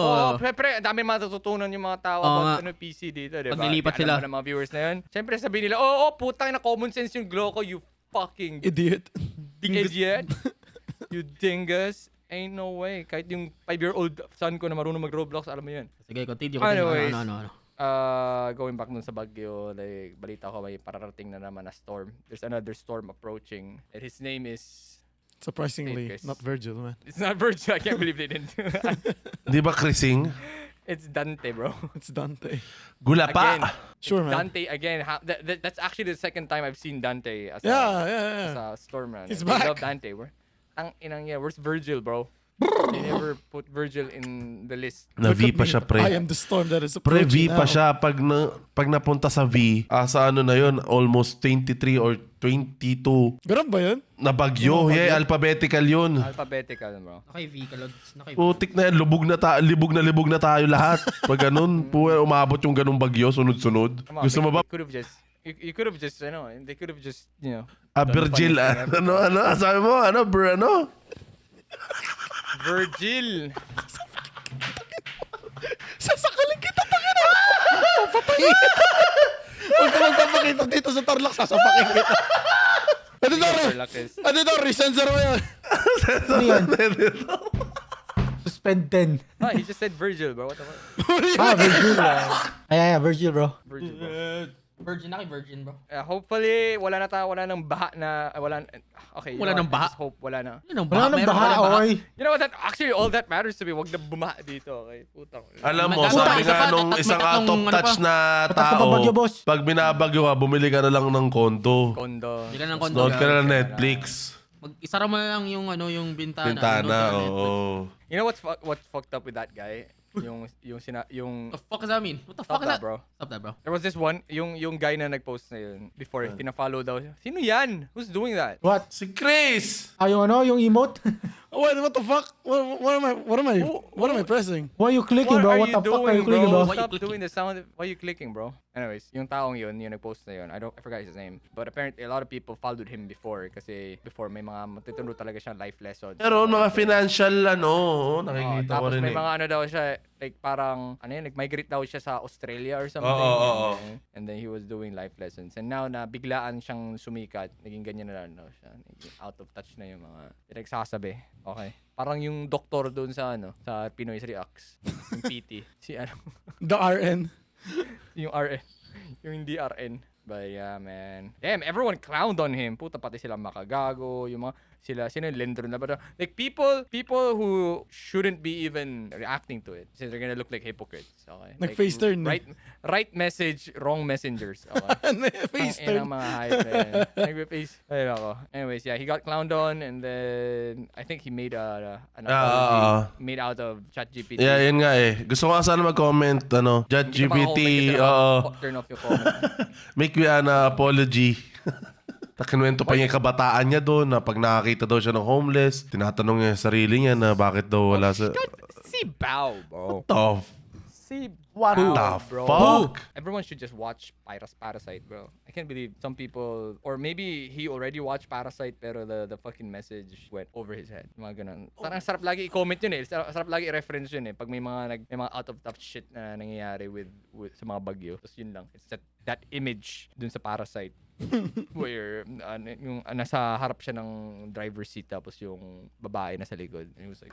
Pre, dami matututunan yung mga tao Oo about nga. PC dito, di ba? Pag nilipat Alam sila. mo ng mga viewers na yun. Siyempre sabihin nila, putang na common sense yung glow ko, you fucking Idiot. idiot. You dingus. Ain't no way. Kahit yung 5-year-old son ko na marunong mag-Roblox, alam mo yun. Sige, continue. Anyways. Ano. Going back nun sa Baguio, like, balita ko may pararating na naman na storm. There's another storm approaching. And his name is... Surprisingly, Chris. not Virgil, man. It's not Virgil. I can't believe they didn't. Di ba Chrising? It's Dante, bro. It's Dante. Gula Again. pa. Sure, man. Dante again. That's actually the second time I've seen Dante as Yeah. a storm man. He's They back. love Dante. Where's Virgil, bro? They never put Virgil in the list. Na V pa siya, pre. I am the storm that is Pre, approaching V pa now. siya. Pag napunta sa V, sa ano na yun, almost 23 or 22 Ganun ba yun? na bagyo. Yeah, alphabetical yun. Alphabetical, bro. Naka-V ka, Lods. Naka-V. Putik na yan, libog na tayo lahat. Pag ganun, umabot yung ganung bagyo, sunod-sunod. Come on, Gusto mo ba? You could have just, they could have just, Virgil, ano, sabi mo, ano? Virgil. Sasakalin kita, tangina! Papatayin! Huwag ka magpapakita dito sa Tarlac, sasapakin kita. Resensor mo yan. Ano yan? Suspend 10. Ah, he just said Virgil, bro. What the fuck? Virgil. Virgil, bro. Virgil, bro. Virgin na kay virgin, bro. Hopefully, wala nang baha na, okay. you Wala know nang what? I baha? just hope wala na. Yun ang Wala nang meron baha, ka ng oy. You know what? Actually, all that matters to me, wag na bumaha dito, okay? Putang. Alam mo, May sabi isa nga pa, nung may isang tatlong out of ano touch pa. na Patas na tao, bagyo, boss. pag binabagyo ka, bumili ka na lang ng kondo. Kondo. Hindi ka ng kondo. Nood ka na ng Netflix. Isara mo lang yung bintana. Bintana, Nood ka ng Netflix. oo. You know what's fucked up with that guy? yung The fuck does that mean? What the fuck Stop is that, that? bro. Stop that, bro. There was this one, yung guy na nag-post na yun before, pina-follow daw siya. Sino yan? Who's doing that? What? Si Chris! Yung emote? What the fuck? What am I pressing? Why you clicking, bro? What the fuck are you clicking, bro? Why you Stop clicking? doing the sound. Why you clicking, bro? Anyways, yung taong yun, yung nag-post na yun, I forgot his name. But apparently, a lot of people followed him before kasi before may mga matuturo talaga siyang life lessons. Pero mga financial, nakikita ko tapos rin may eh. mga ano daw siya, like parang, nag-migrate daw siya sa Australia or something. Oo. And then he was doing life lessons. And now na biglaan siyang sumikat, naging ganyan na lang daw siya. Naging out of touch na yung mga pinagsasabi. Okay. Parang yung doktor doon sa sa Pinoy's Reacts. Yung PT. Si The RN. yung RN. Yung hindi RN. But yeah, man. Damn, everyone clowned on him. Puta, pati sila makagago. Yung mga, sino yung Lindro na ba? Like, people who shouldn't be even reacting to it. Since they're gonna look like hypocrites. Okay? Nag-face turn. Right message, wrong messengers. Okay? Face Ang turn. inang mga hype na yan. Nagpe-face. Ayun ako. Anyways, yeah, he got clowned on and then I think he made an apology made out of ChatGPT. Yeah, yun nga eh. Gusto ko nga sana mag-comment, ChatGPT, Turn off your comment. make me an apology. Takinwento pa niya yung kabataan niya doon na pag nakakita daw siya ng homeless, tinatanong niya sa sarili niya na bakit daw wala sa... Si Bao, bro. What the bro. fuck? Everyone should just watch Parasite, bro. I can't believe some people, or maybe he already watched Parasite pero the fucking message went over his head. Mga ganun. Parang sarap lagi i-comment yun eh. Sarap lagi i-reference yun eh. Pag may mga out of touch shit na nangyayari with sa mga bagyo. Tapos yun lang. It's that image dun sa Parasite. Where yung nasa harap siya ng driver's seat tapos yung babae nasa likod. And he was like,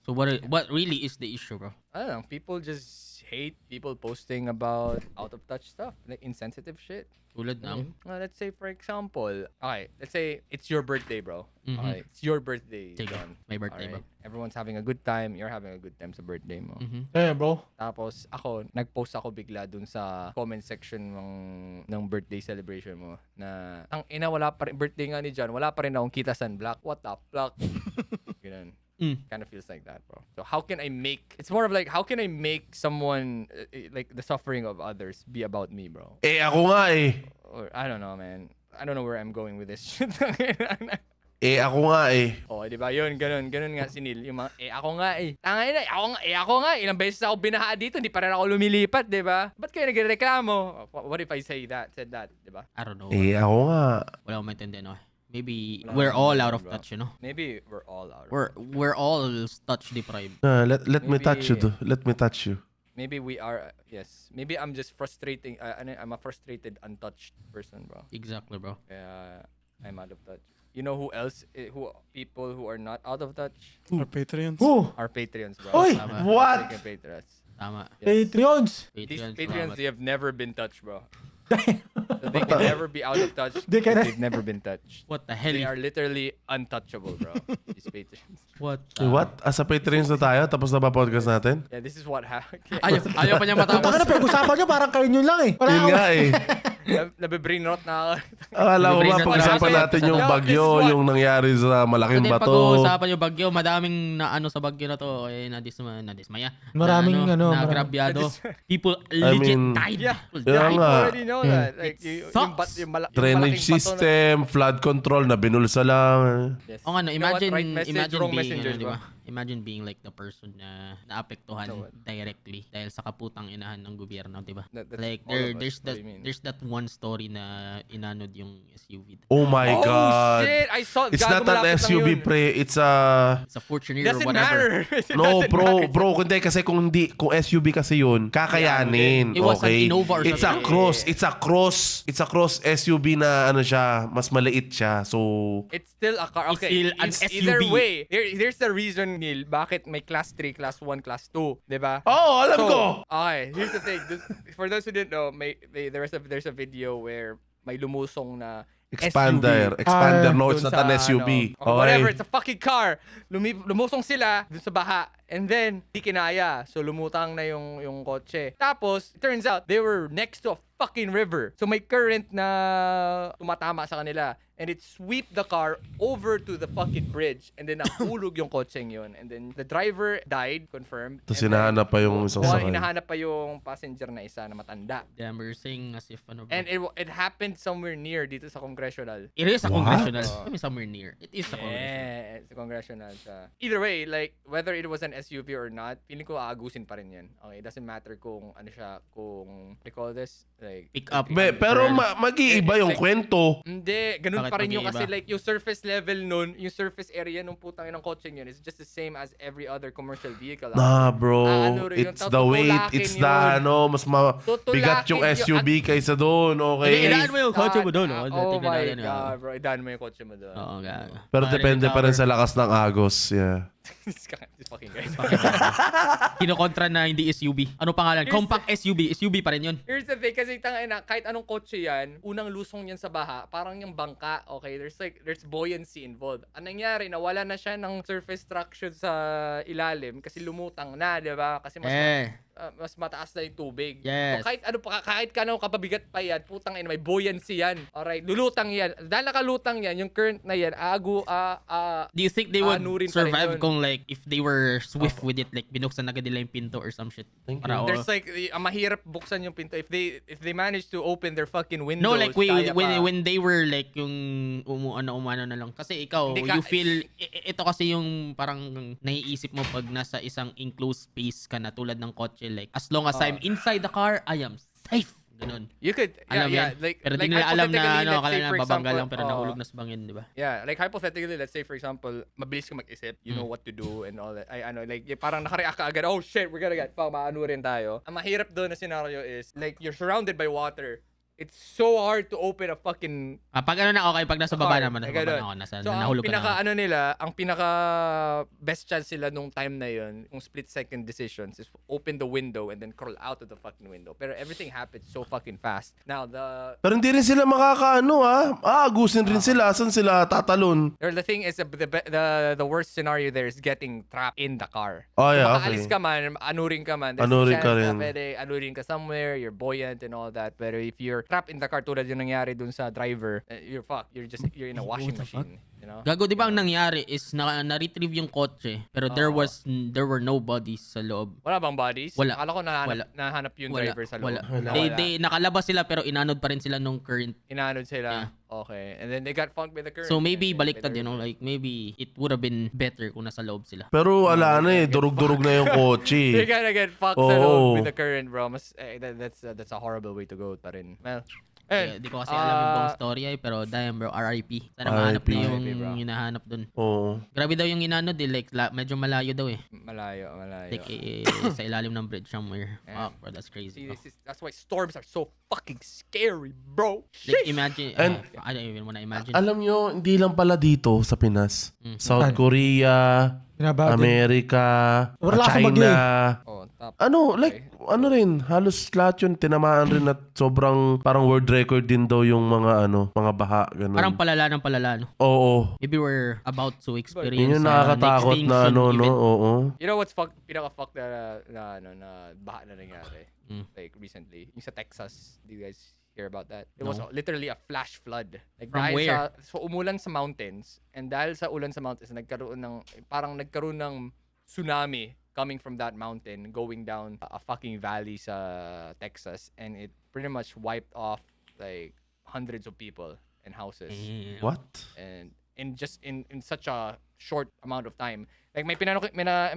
So what really is the issue, bro? I don't know. People just hate people posting about out of touch stuff, like insensitive shit. Tulad ng Let's say, for example, okay, let's say it's your birthday, bro. Mhm. Okay, it's your birthday. Sige, John. my birthday, Alright, bro. Everyone's having a good time. You're having a good time sa birthday mo. Yeah, bro. Tapos ako, nag-post ako bigla dun sa comment section ng birthday celebration mo na ang ina wala pa rin birthday nga ni John, wala pa rin akong kita sunblock. What the fuck? Ganun. Kind of feels like that, bro. So how can I make... It's more of like, how can I make someone, like, the suffering of others be about me, bro? Ako nga eh. Or, I don't know, man. I don't know where I'm going with this shit. Ako nga eh. Oh, di ba? Yun, ganun nga si Neil. Yung mga, ako nga eh. Tangay na, ako nga. Ilang beses ako binaha dito, hindi pa rin ako lumilipat, di ba? Ba't kayo nagreklamo? What if I said that, di ba? I don't know. Ako nga. Wala akong maintindihan, no? Maybe we're all out of touch, you know? Maybe we're all out. We're all touch deprived. Let me touch you, Maybe- Let me touch you. Maybe we are, yes. Maybe I'm just frustrating. I'm a frustrated, untouched person, bro. Exactly, bro. Kaya I'm out of touch. You know who else? People who are not out of touch? Our Patreons. Who? Are Patreons, bro. Oy! Tama. What? Freaking Patreons. Tama. Patreons. These Patreon, Patreons, salamat. they have never been touched, bro. So they can never be out of touch. They can- They've never been touched. What the hell? They are literally untouchable, bro. These Patreons. What? What? Asa Patreons na tayo? Tapos na ba podcast natin? Yeah, this is what happened. Ayaw pa niya matapos. Taka na, pag-usapan nyo, parang kayo nyo lang eh. Wala Yun ako. nga eh. Nabe-brain rot na ako. Akala ko Brain ba rot pag-usapan na natin natin. yung No, bagyo, this is what- yung nangyari sa malaking Hindi, bato. pag-uusapan yung bagyo, madaming na ano sa bagyo na to, nadismaya. Maraming na marami- grabyado. People legit mean, died. Yeah. People Yeah died. nga. Already know that. Like, It yung sucks. Drainage malaking bato na- system, flood control na binulsa lang. Yes. O ano, You know what? imagine, Right message, imagine wrong being, messengers, ano, di bro. ba? imagine being like the person na naapektuhan directly dahil sa kaputang inahan ng gobyerno, di ba? That's Like all of us. there's What do that you mean? there's that one story na inanod yung SUV. Oh my Oh God. shit! I saw. It's gago, not an malapit lang SUV, yun. pre. It's a... It's a Fortuner or Doesn't whatever. matter. It No, doesn't bro, matter. bro, hindi kasi kung SUV kasi yun, kakayanin. It was an Okay. Innova or It's a something. cross SUV na ano siya, mas maliit siya. So It's still a car. It's Okay. still an Either SUV. way, there's the reason, Neil, bakit may class 3, class 1, class 2, di ba? oh, alam ko. Okay, here's the thing. For those who didn't know, there's a video where may lumusong na Expander, SUV. no, it's Dun not an sa, SUV. ano, whatever, it's a fucking car. Lumusong sila dun sa baha. And then, di kinaya. So, lumutang na yung kotse. Tapos, it turns out, they were next to a fucking river. So, may current na tumatama sa kanila. And it sweep the car over to the fucking bridge. And then, nahulog yung kotseng yun. And then, the driver died, confirmed. Tapos And then, hinahanap pa yung isang sakay. hinahanap pa yung passenger na isa na matanda. Damn, we're saying as if ano. And it happened somewhere near dito sa congressional. it is a What? congressional. I mean, somewhere near. It is a congressional. Yeah, it's a congressional siya. Either way, like, whether it was an SUV or not, feeling ko aagusin pa rin yan. Okay, it doesn't matter kung ano siya, kung, they call this, like... Pick up. Pero mag-iiba yung kwento. Hindi, ganun Bakit pa rin yung mag-iiba? kasi like yung surface level nun, yung surface area nung putang inang kotse yun is just the same as every other commercial vehicle. Nah, bro. Ano rin yun, It's the weight. tutulakin It's yun. the, mas mabigat yung Tutulakin yun. SUV kaysa doon. Okay? Idaan mo yung kotse mo doon. Oh my God, bro. Idaan mo yung kotse mo doon. Oo, gago. Pero Para depende pa rin recover. sa lakas ng agos. Yeah. This fucking guy. Kinokontra na hindi SUV. Ano pangalan? Compact SUV. SUV pa rin yun. Here's the thing, kasi tangina, kahit anong kotse yan, unang lusong yan sa baha, parang yung bangka, okay, there's buoyancy involved. Ang nangyari, nawala na siya ng surface traction sa ilalim kasi lumutang na, di ba? Kasi mas mataas na yung tubig. Yes. So kahit kano kapabigat pa yan, putang ina, may buoyancy yan. Alright, lulutang yan. Dahil nakalutang yan, yung current na yan, Do you think they would Ano rin pa rin survive yun. kung like if they were swift with it, like binuksan agad nila yung pinto or some shit? Para, there's like, mahirap buksan yung pinto. If they manage to open their fucking windows, no, like kaya pa. when they were like yung umano na lang. Kasi ikaw, Hindi ka- you feel, ito kasi yung parang naiisip mo pag nasa isang enclosed space ka na tulad ng kotse. Like, as long as I'm inside the car, I am safe. Ganun. You could, Alam yeah, yan. like, Pero like di nila alam na hypothetically, ano, let's akala say, na for babangga example, lang pero nahulog na sa bangin, di ba? Yeah, like hypothetically, let's say for example, mabilis ka mag-isip, you know what to do and all that. Like parang nakareact ka agad, oh shit, we're gonna get maano rin tayo. Ang mahirap doon na scenario is, like, you're surrounded by water. It's so hard to open a fucking Pag ano na okay, pag nasa baba car. naman, nasa Like, baba ganun. na ako, nasa So, ang nahulog ka pinaka na. ang pinaka best chance sila nung time na yun, yung split second decisions is open the window and then crawl out of the fucking window. Pero everything happens so fucking fast. Now, Pero hindi rin sila makakaano Aagusin rin sila. Saan sila tatalon? the thing is, the worst scenario there is getting trapped in the car. Oh, yeah, Makaalis okay. ka man, anurin ka man. There's Anurin a ka chance na rin. pwede anurin ka somewhere, you're buoyant and all that. Pero if you're trapped in the car, tulad yung nangyari dun sa driver, you're fucked. You're in a washing machine. You know? Gago, di ba ang nangyari is na-retrieve yung kotse pero there were no bodies sa loob. Wala bang bodies? Wala. Akala ko nahanap yung driver sa loob. Wala. They nakalabas sila pero inanod pa rin sila nung current. Inanod sila. Yeah. Okay. And then they got funked by the current. So maybe And then baliktad, you know, like maybe it would have been better kung nasa loob sila. Pero wala na durug-durug na yung kotse. They gotta get fucked sa loob with the current, bro. That's a horrible way to go pa rin. Well, Di ko kasi alam yung buong story pero damn bro, RIP. Sana mahanap na yung RIP, bro. hinahanap dun. Oo. Grabe daw yung inanod like medyo malayo daw eh. Malayo. Like sa ilalim ng bridge somewhere. Fuck bro, that's crazy. See, Bro. that's why storms are so fucking scary, bro. Like imagine, And- I don't even wanna imagine. Alam nyo, hindi lang pala dito sa Pinas. South Saan? Korea, Binabatin. Amerika, Wala sa bagyo China. Oh, top. Ano, like, ano rin, halos lahat yun, tinamaan rin at sobrang, parang world record din daw yung mga, mga baha, ganun. Parang palala ng palala, no? Oo. Maybe we're about to experience Yun yung nakakatakot an na extinction no? event. Oo. You know what's pinaka-fuck na baha na nangyari? Like, recently. Yung sa Texas. Do you guys hear about that? It was literally a flash flood. Like, From dahil where? so umulan sa mountains. And dahil sa ulan sa mountains, nagkaroon ng tsunami coming from that mountain, going down a fucking valley sa Texas. And it pretty much wiped off, like, hundreds of people and houses. Damn. What? And in such a short amount of time. Like may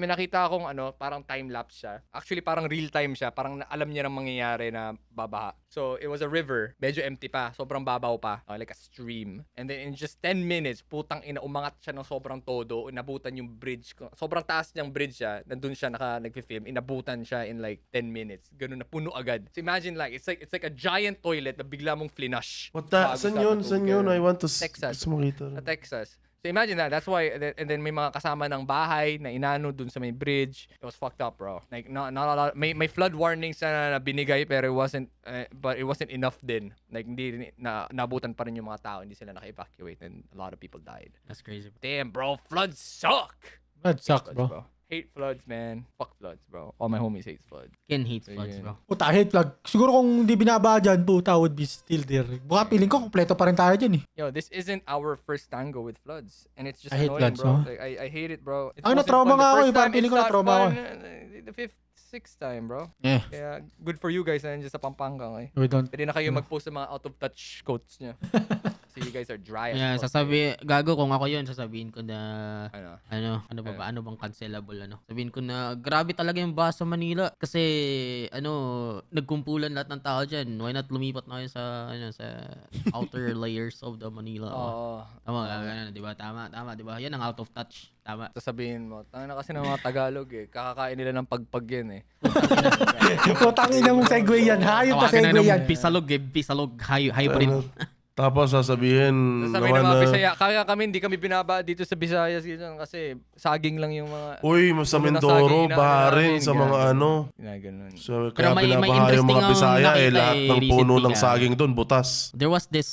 nakita akong parang time lapse siya. Actually parang real time siya. Parang alam niya nang mangyayari na babaha. So it was a river, medyo empty pa, sobrang babaw pa, like a stream. And then in just 10 minutes, putang ina, umangat siya ng sobrang todo, inabutan yung bridge. Sobrang taas niyang bridge siya. Nandun siya nagfi-film, inabutan siya in like 10 minutes. Ganun na puno agad. So imagine like it's like a giant toilet na bigla mong flush. What the? San yun? I want to Texas. gusto makita. Sa Texas. So imagine that. That's why, and then may mga kasama ng bahay na inano dun sa may bridge. It was fucked up, bro. Like not a lot. May flood warnings na binigay pero it wasn't, but it wasn't enough din. Like hindi nabutan pa rin yung mga tao. Hindi sila naka-evacuate and a lot of people died. That's crazy. Damn, bro. Floods suck. That sucks, Floods, bro. Hate floods, man. Fuck floods, bro. All my homies hate floods. Ken hates So, floods, yun. bro. Puta, hate flag. Siguro kung di binaba dyan, puta, would be still there. Baka feeling ko, kompleto pa rin tayo dyan eh. Yo, this isn't our first tango with floods, and it's just I hate annoying, floods, bro. no? Like, I hate it, bro. It Ang wasn't na-trauma fun the nga ako first eh, parang time, feeling it's ko not na-trauma ako fun, the fifth, sixth time, bro. Yeah. Kaya good for you guys na nandiyan sa Pampanga, eh. We don't. Pwede na kayo mag-post sa mga out of touch quotes niya. So you guys are dry as Yeah, fuck, gago kung ako yun, sasabihin ko na Ano? ano ba ano bang cancelable Sabihin ko na grabe talaga yung baha sa Manila kasi nagkumpulan lahat ng tao diyan. Why not lumipat na kayo sa sa outer layers of the Manila. Oo. Tama, ganun, 'di ba? Tama, 'di ba? Yan ang out of touch. Tama. Sasabihin mo, tanga na kasi ng mga Tagalog eh. Kakakain nila ng pagpag yan eh. Putang ina mong segue yan. Hayop pa Tawagan na segue ng yan. Bisalog hybrid. Tapos sasabihin Sabi ng naman mga na, Bisaya, kaya kami hindi kami binaba dito sa Visayas ganyan, kasi saging lang yung mga uy, sa Puno ng Mindoro, saging, baha inaano rin namin, sa mga ganun. ano. ganun. So, Pero kaya may binabaha yung interesting mga akong Bisaya nakita lahat ng puno recently ng saging doon, butas. There was this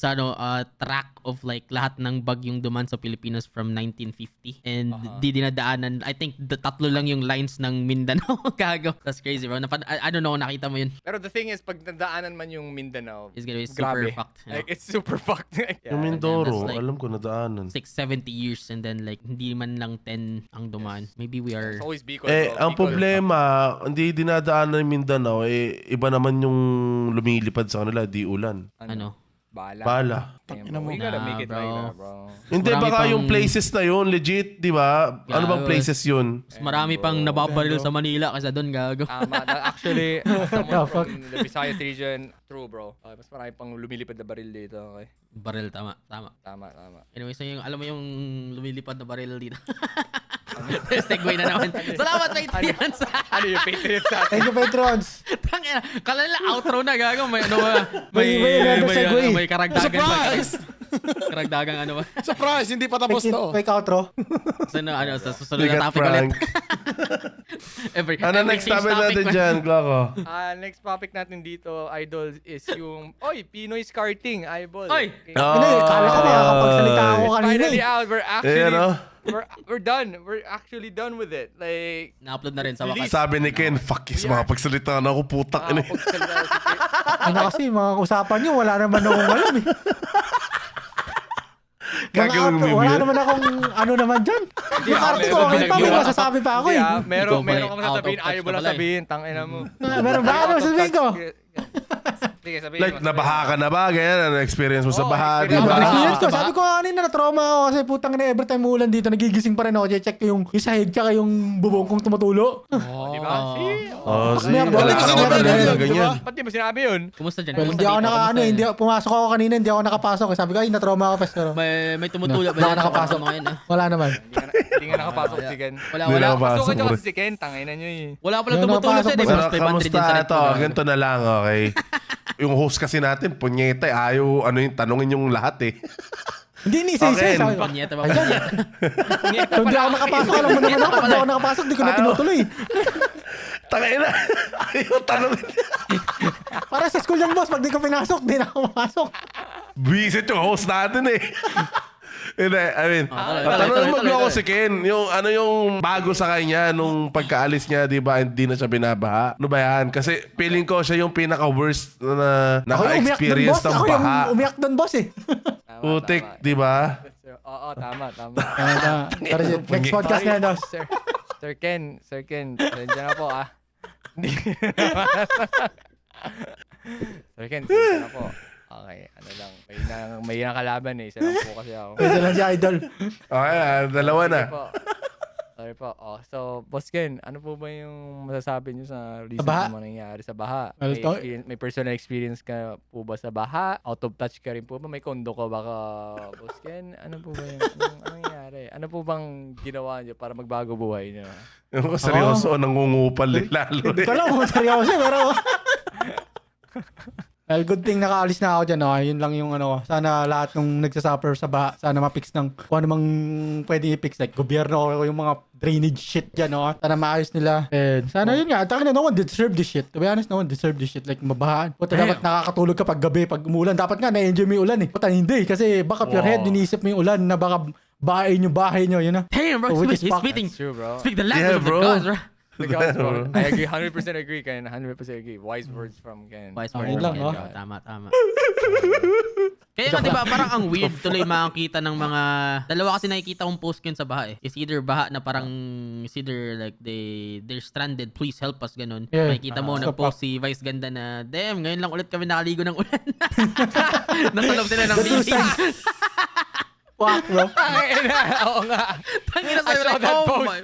track of like lahat ng bagyong duman sa Pilipinas from 1950 and di dinadaanan. I think tatlo lang yung lines ng Mindanao. Gago. That's crazy, bro. I don't know, nakita mo yun. Pero the thing is, pag nadaanan man yung Mindanao, It's gonna be super grabe. fucked. You know? Like, it's super fucked. Yung Mindoro, that's like- alam ko nadaanan. 70 years and then like hindi man lang 10 ang dumaan. Maybe we are It's always Bicol, Eh, bro. ang Bicol. problema, hindi dinadaanan ng Mindanao, iba naman yung lumilipad sa kanila, di ulan. ano. Bala. Tangina mo. We gotta make it Nah, like bro. that, bro. Hindi, marami baka pang- yung places na yun, legit, di ba? Ano bang Gago. places yun? Mas marami pang nababaril sa Manila kaysa doon, gago. Actually, someone fuck? from the Visayas region, true, bro. Mas marami pang lumilipad na baril dito, okay? Baril, tama. Tama. Anyway, so yung, alam mo yung lumilipad na baril dito. Segue na naman. Salamat, Patriots! Ano yung Patriots sa atin? Thank you, patrons. Tangina, kalala outro na, gago. May ano ba? May segue. May karagdagan ba? Surprise! Karagdagan ano ba? Surprise! Hindi pa tapos to. Fake outro. So, sa susunod Bigat na topic ulit. prank. Every Ano next change topic natin man. dyan, Gloco? Next topic natin dito, idol, is yung, Pinoy Scarting, idol. Oy! Okay. Kala ko makakapagsalita ako It's kanina finally eh. out. We're actually, Eh, ano? we're done. We're actually done with it. Like, Na-upload na rin sa wakas. Sabi ni Ken, fuck yes, makapagsalita na ako, putak. Ano yun? Ano kasi, mga usapan nyo, wala naman akong alam eh. Gagawin mo Wala yun? naman akong ano naman dyan. Yung arte ko, meron okay pa, may pinag-iwa. masasabi pa ako eh. Meron Ikaw pala, kang out of sasabihin, touch ayaw mo ka lang pala eh. sabihin, tangina mo. Meron ba? Ano sasabihin ko? Sige, sabihin Like, mo, nabaha ka na ba? Ganyan, ano experience mo sa Oo, baha, di experience. ba? Experience ko, sabi ko kanina na-trauma ako kasi putang na every time umulan dito, nagigising pa rin ako, check ko yung sahig tsaka yung bubong kong tumutulo. Di ba? See? Oh, see, May wala balik ka kasi naman meron talaga yan, na di ganyan. ba? Ba't di mo sinabi yun? Kumusta dyan? Well, Kumusta hindi ako dito? Kumusta hindi yan? pumasok ako kanina, hindi ako nakapasok. Sabi ko, ay, na-trauma ako pero May tumutulog ba Wala dyan sa nakapasok. kwarto mo ngayon, ah? wala naman. Hindi nga nakapasok si Ken. Wala. Hindi nakapasok, Pasukan nyo bro. kasi si Ken, tangina nyo eh. Wala pala Hindi tumutulog nakapasok, siya. Di bro. ba? Pero kamusta ito? Ganito na lang, okay? Yung host kasi natin, punyete, ayaw, tanungin yung lahat eh. Hindi ni isa-isa. Okay. Sabi ko, Panyeta ba? so, hindi ako nakapasok, alam mo naman ako. Hindi ako nakapasok, di ko na tinutuloy. Tangay na, ayaw tanungin. Para sa school yan, boss. Pag di ko pinasok, di na ako makasok. Visit yung host natin eh. Hindi, I mean, tuloy, tanong mo tuloy, ako tuloy. si Ken, yung bago sa kanya nung pagkaalis niya, di ba, hindi na siya binabaha. Ano ba yan? Kasi feeling ko siya yung pinaka-worst na Ako yung umiyak doon, naka-experience boss. ng Ako yung baha. umiyak doon, boss eh. Putik, di ba? Oo, tama. Pero next podcast na yan, boss. Sir Ken, nandiyan na po Hindi. Sir Ken, nandiyan na po. Okay, ano lang. May nakalaban eh. Isa lang po kasi ako. Ito lang si Idol. Okay, dalawa na. Sorry po. Oh, so, Boss Ken, ano po ba yung masasabi niyo sa recent baha? na nangyayari sa baha? Well, May personal experience ka po ba sa baha? Out of touch ka rin po ba? May kondo ka baka, Boss Ken? Ano po ba yung nangyayari? Ano po bang ginawa niyo para magbago buhay niyo? Yung seryoso, nangungupal lalo. Hindi ko lang kung seryoso, pero... Well, good thing nakaalis na ako dyan. No? Yun lang yung ano. Sana lahat ng nagsasuffer sa baha, sana ma-fix ng kung ano mang pwede i-fix. Like, gobyerno o yung mga drainage shit dyan. No? Sana maayos nila. And sana yun nga. Taka na, no one deserve this shit. To be honest, no one deserve this shit. Like, mabahaan. Puta, dapat nakakatulog ka pag gabi, pag umulan. Dapat nga, na-enjoy mo yung ulan eh. Puta, hindi. Kasi back up your head, iniisip mo yung ulan na baka bahain yung bahay nyo, you know? Damn, bro. Oh, which is He's fuck. speaking. True, bro. Speak the Yeah, language of the bro. gods, bro. The gods, bro. I agree. 100% agree, Ken. 100% agree. Wise words from Ken. Wise Ah, word. yun lang, Yan, no? bro. Tama. Kaya nga, di ba, parang ang weird tuloy makakita ng mga... Dalawa kasi nakikita kong post yun sa baha eh. It's either baha na parang... It's either like they're stranded, please help us, ganun. Yeah. Makikita mo, So, nag-post si Vice Ganda na, damn, ngayon lang ulit kami nakaligo ng ulan. Nasa loob sila ng meeting. Fuck, bro. Oo nga. Tangina I sa'yo, saw like, that oh post. my...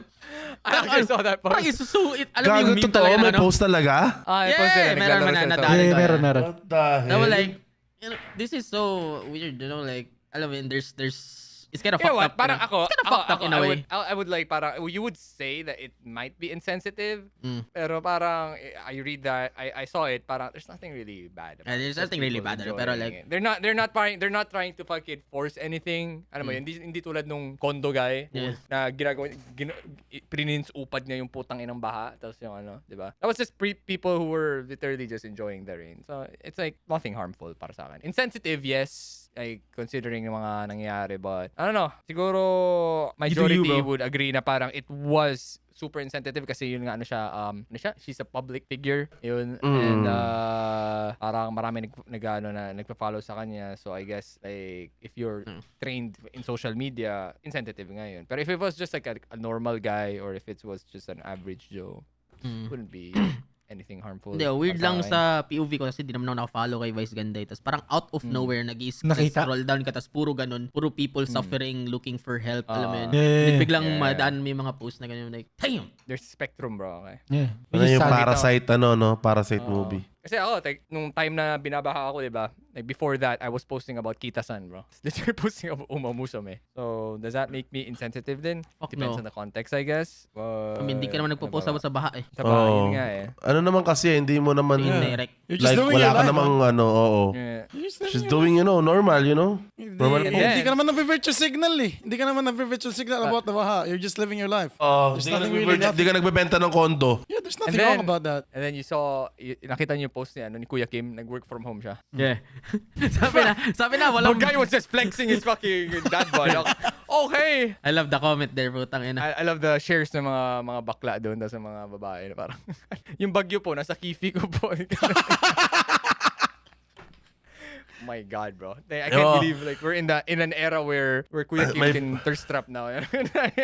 I actually saw that Parang post. isusuit. Alam mo Gago, yung meme totoo, talaga, may ano? post talaga? I Yeah, posted it. meron Naglalaro man siya na sa- dali. Yeah, meron. What the hell? That was like, you know, this is so weird, you know, like, alam mo yun, there's, it's kind of You know fucked what? up. Parang you know? ako, It's kind of fucked up in a way. I would like, parang, you would say that it might be insensitive, pero parang, I read that, I saw it, parang, there's nothing really bad. about it. There's Just nothing really people bad, pero enjoying like- it. They're not trying to fucking force anything. Alam mo yun, hindi tulad nung condo guy, Yeah. na prinins upad niya yung putang inang baha, tapos yung ano, di ba? That was just people who were literally just enjoying the rain. So, it's like, nothing harmful para sa akin. Insensitive, yes, like, considering yung mga nangyayari, but, I don't know, siguro, majority bro. would agree na parang it was super insensitive kasi yun nga, ano siya, she's a public figure, yun, and, parang marami nagpa-follow sa kanya, so I guess, like, if you're trained in social media, insensitive nga yun. Pero if it was just like a normal guy, or if it was just an average Joe, it wouldn't be anything harmful. Hindi, weird para lang akin. sa POV ko kasi di naman ako nakafollow kay Vice Ganda. Tapos parang out of nowhere, Nakita. scroll down ka, tapos puro ganun. Puro people suffering, looking for help. Alam mo yun. Yeah. Biglang Yeah. madaan may mga post na ganun. Like, damn! There's spectrum, bro, okay? Yeah. Ano Which is yung sad. Parasite, Parasite movie. Kasi ako, nung time na binabaha ako, di ba? Like, before that, I was posting about Kita-san, bro. Literally posting about Umamusume. So, does that make me insensitive din? Fuck Depends no. on the context, I guess. I mean, hindi ka naman nagpo-post ano sa baha eh. ba? Sa bahay, Oo. yun nga eh. Ano naman kasi, hindi mo naman, Indirect. You're just like, doing wala your ka life, namang, oo. Yeah. You're just She's living your doing, normal, Normal Hindi, po. hindi ka naman nag-virtual signal eh. Hindi ka naman nag-virtual signal about the baha. You're just living your life. Oh, There's di ka nothing really di ka nagbebenta ng kondo. Yeah, there's nothing then- wrong about that. And then you nakita niyo yung post niya, ni Kuya Kim, nag-work from home siya. Yeah. sabi na, The walang... guy was just flexing his fucking dad bod. Okay! I love the comment there, putang ina. I love the shares ng mga bakla doon sa mga babae na parang yung bagyo po nasa kifi ko po. My God, bro. I can't Yo. believe like we're in an era where Kuya Kim May- can thirst trap now.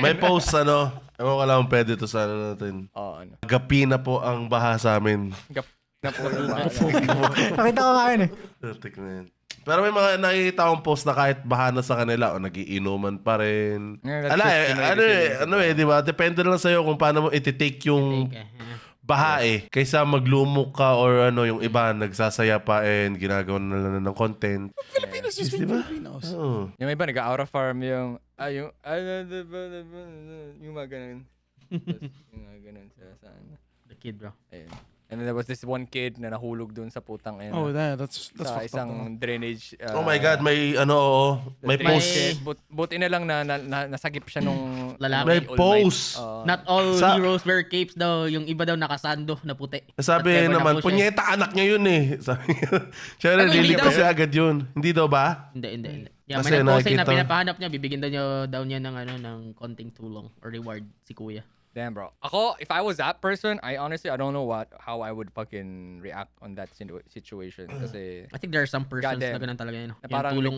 May post, ewan ko lang pwede to sa natin. ano. Gapi na po ang baha sa amin. Na po lupa. Nakita ko nga yun eh. Putik na yun. Pero may mga nakikita akong post na kahit baha na sa kanila o nagiinuman pa rin. Yeah, that's Ala just Pinoy di ba? Depende lang sa'yo kung paano mo iti-take yung Okay. baha kaysa maglumok ka or yung iba nagsasaya pa and ginagawa na lang ng content. Filipinos just being Filipinos. Oh. Yung iba nag-out of farm yung mga ganun. Yung mga ganun sa ano. The kid, bro. Ayun. And then there was this one kid na nahulog dun sa putang Oh, that's sa fucked up. isang drainage. Oh my God, may may drainage post. kid. Buti na lang na nasagip siya nung Lalaki. May All Might. post. Not all Sa- heroes wear capes daw. Yung iba daw nakasando na puti. Sabi At never naman, na-push punyeta anak niya yun eh. Sabi niya, syempre, Ano, hindi lilipas daw? siya agad yun. Hindi daw ba? Hindi. Yeah, Kasi may nag-post na nakikita- pinapahanap niya, bibigyan daw niya ng konting tulong or reward si kuya. Damn, bro. Ako, if I was that person, I honestly, I don't know how I would fucking react on that situation. Kasi, I think there are some persons Goddamn. na ganun talaga yun. na Yung parang, tulong...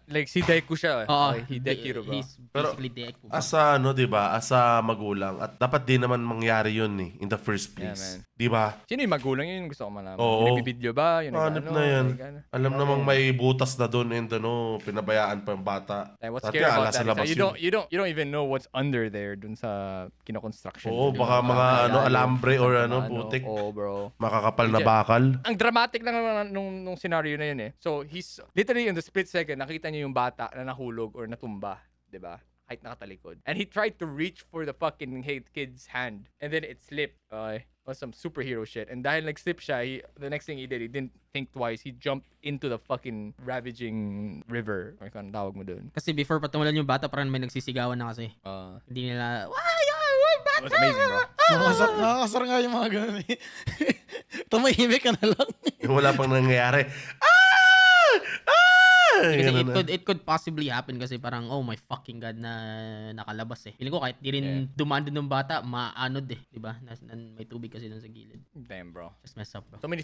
like si Deku siya. Oo, Okay, Hideki, bro. he's Pero, basically Deku. Asa ano, 'di ba? Asa magulang at dapat din naman mangyari 'yun in the first Yeah, place. man. 'Di ba? Sino yung magulang yun? Gusto ko malaman. Oo. Yung nagbibideo ba? Yung Hanap nag-ano? na 'yan. Like, ano? Alam namang may butas na doon and ano, pinabayaan pa yung bata. Like, what's Dati scary ala about sa that labas is yun. you don't even know what's under there dun sa kinoconstruction. Oo, baka mga ano, alambre or ano, putik. Oo, bro. Makakapal na Legit. bakal. Ang dramatic lang naman nung scenario na yun eh. So, he's literally in the split second, nakita niya yung bata na nahulog or natumba, 'di ba? Kahit nakatalikod. And he tried to reach for the fucking kid's hand. And then it slipped. Was some superhero shit. And dahil nag-slip siya, the next thing he did, he didn't think twice. He jumped into the fucking ravaging river. Or kung tawag mo dun. Kasi before patumulan yung bata, parang may nagsisigawan na kasi. Hindi nila, It was amazing, bro. Nakakasar nga yung mga ganun eh. Tumahimik ka na lang. Yung wala pang nangyayari. Ah! Kasi Ganun na. it could possibly happen kasi parang, oh my fucking God na nakalabas eh. Feeling ko kahit di rin dumaan dun ng bata, maanod eh. Diba? May tubig kasi dun sa gilid. Damn, bro. Just mess up, bro. So many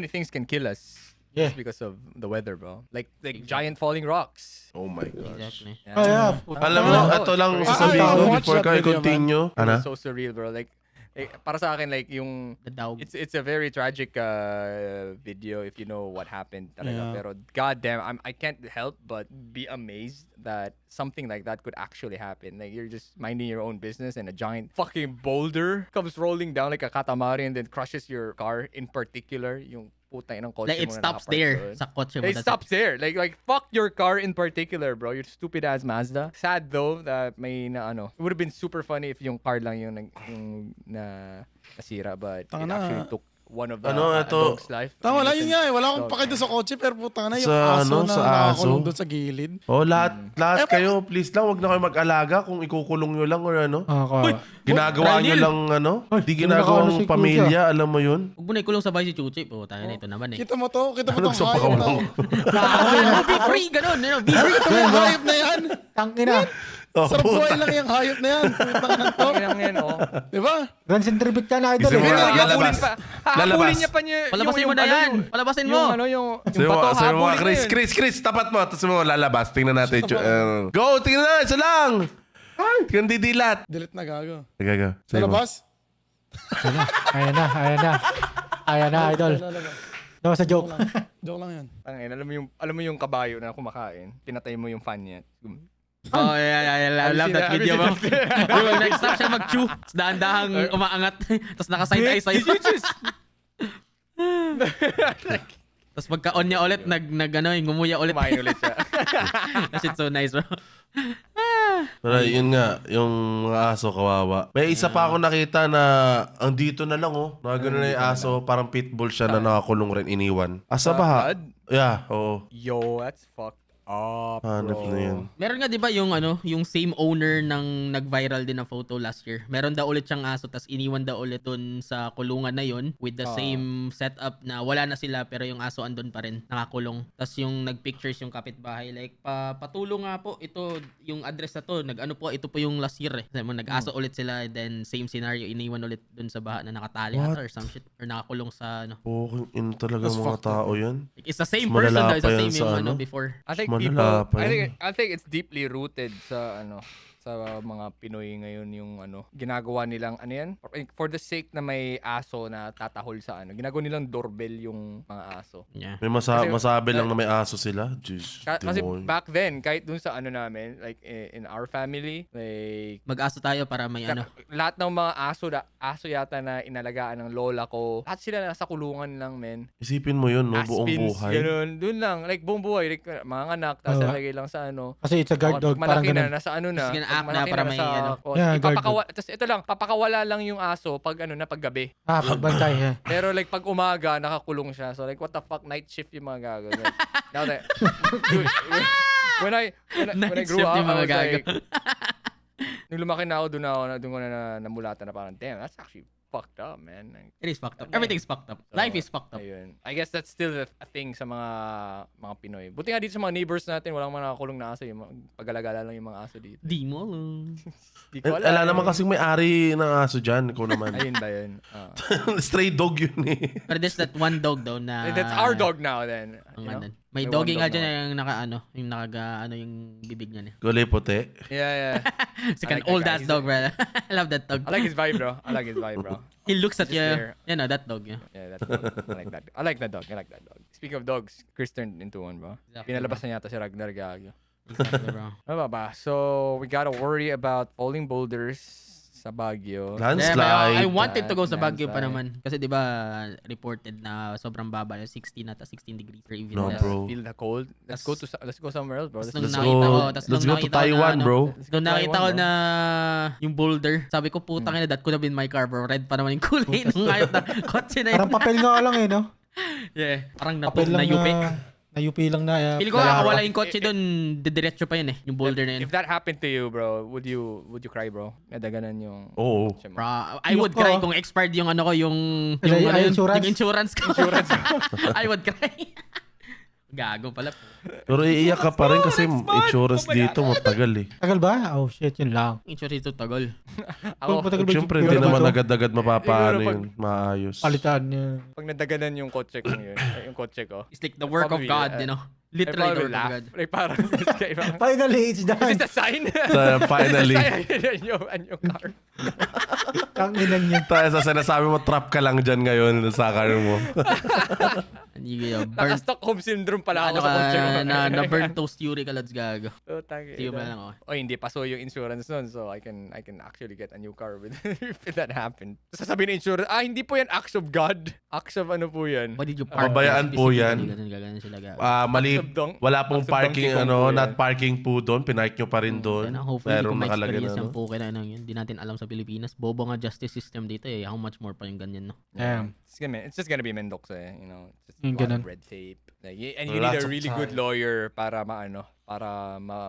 things can kill us. Yeah. Just because of the weather, bro. Like giant falling rocks. Oh my gosh. Exactly. Yeah. Oh, yeah. Alam mo, ito lang sasabihin ko watch before that ka video, i-continue. Ano? It's so surreal, bro. Like para sa akin, like yung The dog. it's a very tragic video if you know what happened talaga. Yeah. Pero goddamn, I can't help but be amazed that something like that could actually happen. Like you're just minding your own business and a giant fucking boulder comes rolling down like a katamari and then crushes your car in particular. Yung putang ng kotse Like it mo na stops nakapark there doon. sa kotse mo. It stops there. Like fuck your car in particular, bro. Your stupid ass Mazda. Sad though that may na ano. It would have been super funny if yung car lang yung nasira, but it Tanga na. actually took one of the Ito? dog's life. Tama lang Innocent yun nga eh. Wala akong dog. pake doon sa kotse pero puta na yung Sa aso ano, na sa nakakulong aso? doon sa gilid. Oh, lahat kayo, please lang, wag na kayo mag-alaga kung ikukulong nyo lang or ano. Ginagawa nyo Daniel! lang ano. Di nakakaano ginagawang si Kuya. pamilya, alam mo yun. Huwag mo na ikulong sa bahay si Chuchi. Po, tayo na ito naman eh. Kita mo to? Kita mo Ano tong sa hayop na pakawang? Be free, ganun. Be free. Ito yung hayop na yan. Tangina. Oh, Sarap puta. buhay lang yung hayop na yan. Puta ka na to. Ang ina yan, oh. Diba? Guns and tribute ka na, idol. Isang eh. mga- Habulin lalabas. pa. Lalabas. Habulin niya pa niya. Palabasin mo na yan. Palabasin mo. Yung ano, yung Sabi mo, bato, sabi mo, habulin Chris, niya yun. Chris, tapat mo. Tapos mo lalabas. Tingnan natin. Go, tingnan na. Isa lang. Tingnan didilat. Delete na gago. Gaga. Sa labas? Ayan na, idol. Daw sa joke. Joke lang yan. Tangin, alam mo yung kabayo na kumakain, pinatay mo yung fan niya. Oh, yeah. I love that video mo. Yung nag-start siya mag-chew. Tapos dahan-dahang umaangat. Tapos naka-side eye sa'yo. Tapos pagka-on niya ulit, ngumuya ulit. Kumain ulit siya. That shit's so nice, bro. Pero yun nga, yung mga aso kawawa. May isa pa ako nakita na andito na lang oh. Nagano na yung aso, parang pitbull siya na nakakulong rin, iniwan. Asa ba? Bad? Yeah, oo. Yo, that's fucked up, Hanap bro. na yun. Meron nga 'di ba yung yung same owner ng nag-viral din na photo last year. Meron daw ulit siyang aso tas iniwan daw ulit dun sa kulungan na yon with the same setup na wala na sila pero yung aso andun pa rin nakakulong. Tas yung nag-pictures yung kapitbahay like patulong nga po ito yung address na to. Nag-ano po ito po yung last year eh. Kasi nag-aso ulit sila and then same scenario iniwan ulit dun sa baha na nakatali What? ata or some shit or nakakulong sa Fucking in talaga That's mga fucked up. tao yan. Like, it's the same Mas person malala daw, it's the pa yan same sa yung ano? before. I think Malala pa yan. I think it's deeply rooted sa sa mga Pinoy ngayon yung ginagawa nilang yan for the sake na may aso na tatahol sa ginagawa nilang doorbell yung mga aso. Yeah. May Kasi- masabi lang na may aso sila. Jeez. Kasi demonyo. back then kahit dun sa namin like in our family like Mag-aso tayo para may lahat ng mga aso yata na inalagaan ng lola ko, lahat sila nasa kulungan lang, men. Isipin mo yun, no? Buong Aspins, buhay. ganun. Doon lang, like buong buhay, like, mga anak, tapos Oo. lagay lang sa Kasi it's a guard Pag dog, parang malaki na, ganun. nasa na. It's gonna Pag act na malaki para na, may nasa, Yeah, guard tapos ito lang, papakawala lang yung aso pag pag gabi. Pagbantay, ha. Pero like pag umaga, nakakulong siya. So like, what the fuck, night shift yung mga gago. Like, now that, dude, when I Night grew shift up, yung I mga was gago. like, nung lumaki na ako, doon ko na namulatan na parang, damn, that's actually fucked up, man. Like, It is fucked up. Everything's fucked up. So, Life is fucked up. ayun. I guess that's still a thing sa mga Pinoy. Buti nga dito sa mga neighbors natin, walang mga nakakulong na aso. Yung pag-alagala lang yung mga aso dito. Di mo lang. Di ko alam. Wala naman kasing may-ari ng aso dyan. Ikaw naman. Ayun ba yun? Stray dog yun eh. Pero there's that one dog daw na... That's our dog now then. Ang You know? ano. May May doggy one nga dog dyan now. yung yung yung bibig niya. Gulay puti. Yeah. It's I like an like that old guy. ass dog, bro. I love that dog. I like his vibe, bro. He looks at Just you. there. You know, that dog. Yeah. Yeah, that dog. I like that. I like that dog. Speaking of dogs, Chris turned into one, bro. Exactly, Pinalabas na yata si Ragnar Gagyo. Exactly, bro. Ano ba? So, we gotta worry about falling boulders sa Baguio. Yeah, Landslide. I wanted to go sa Baguio pa Landslide. naman. Kasi di ba reported na sobrang baba, 16 at 16 degrees or even No, less. bro. Feel the cold. Let's go somewhere else, bro. Tas Let's nung Let's go. nakita go. ko- tas Let's nung go to nakita ko na, Taiwan, ano, bro. Nung nakita ko Taiwan, na yung boulder, sabi ko putang ina, that could have been my car, bro. Red pa naman yung kulay nung ayot na kotse na yun. Parang papel nga lang eh, no? Yeah, parang Papel lang na-yupi. na-yupi lang na. Pili ko wala yung kotse doon, didiretso pa yun eh, yung boulder na yun. If that happened to you, bro, would you cry, bro? Nadaganan yung Oo. kotse mo. Bro, I would cry kung expired yung ano ko, yung Insurance? yung insurance ko. I would cry. Gago pala. Pero iiyak ka pa rin kasi insurance dito matagal eh. Tagal ba? Oh shit, yun lang. Insurance ito tagal. Ako, Matagal ba yung Siyempre, siguro hindi ba naman to? agad-agad mapapaano Siguro pag- yun. Maayos. Palitan niya. pag nadaganan yung kotse ko yun, yung kotse ko, It's like the work of Probably, God, you know. I Literally the probably work of laugh. God. Like parang, Finally, it's is done. this a sign? Finally. and your car. Ang ilan niya. Tayo sa sinasabi mo, trap ka lang dyan ngayon sa car mo. And you burn, Naka-Stockholm syndrome pala ano ako sa kotse ko. ka, na burn toast Yuri ka, let's gago. Oh, tangina. Tiyo ba lang ako. Oh, hindi pa so yung insurance nun. So, I can actually get a new car with if that happened. Sasabihin ng insurance, hindi po yan acts of God. Acts of ano po yan. What did you park? Pabayaan po yan. Ganun sila gago. Mali, Subdong- wala pong subdong parking, kikong po yan. not parking po doon. Pinark nyo pa rin doon. Sana hopefully Pero kung may nakalagay experience na, yung no? puke na yun, hindi natin alam sa Pilipinas. Bobo nga justice system dito eh. How much more pa yung ganyan, no? Damn. It's just gonna be Mendoza, you know. Just Yung a lot ganun. of red tape. Like, and you Lots need a of really good time. lawyer para Ma-push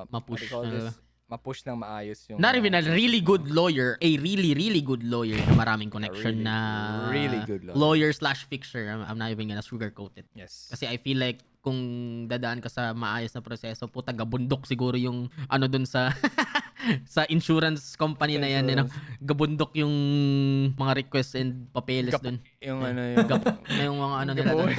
what do you call na- this? Ma-push ng maayos yung Not even a really good lawyer, a really good lawyer na maraming connection really na good lawyer / fixer. I'm not even gonna sugarcoat it. Yes. Kasi I feel like kung dadaan ka sa maayos na proseso, puta gabundok siguro yung ano dun sa sa insurance company na yan, you know. Gabundok yung mga requests and papeles dun. Yung ano yung Yung mga ano nila dun.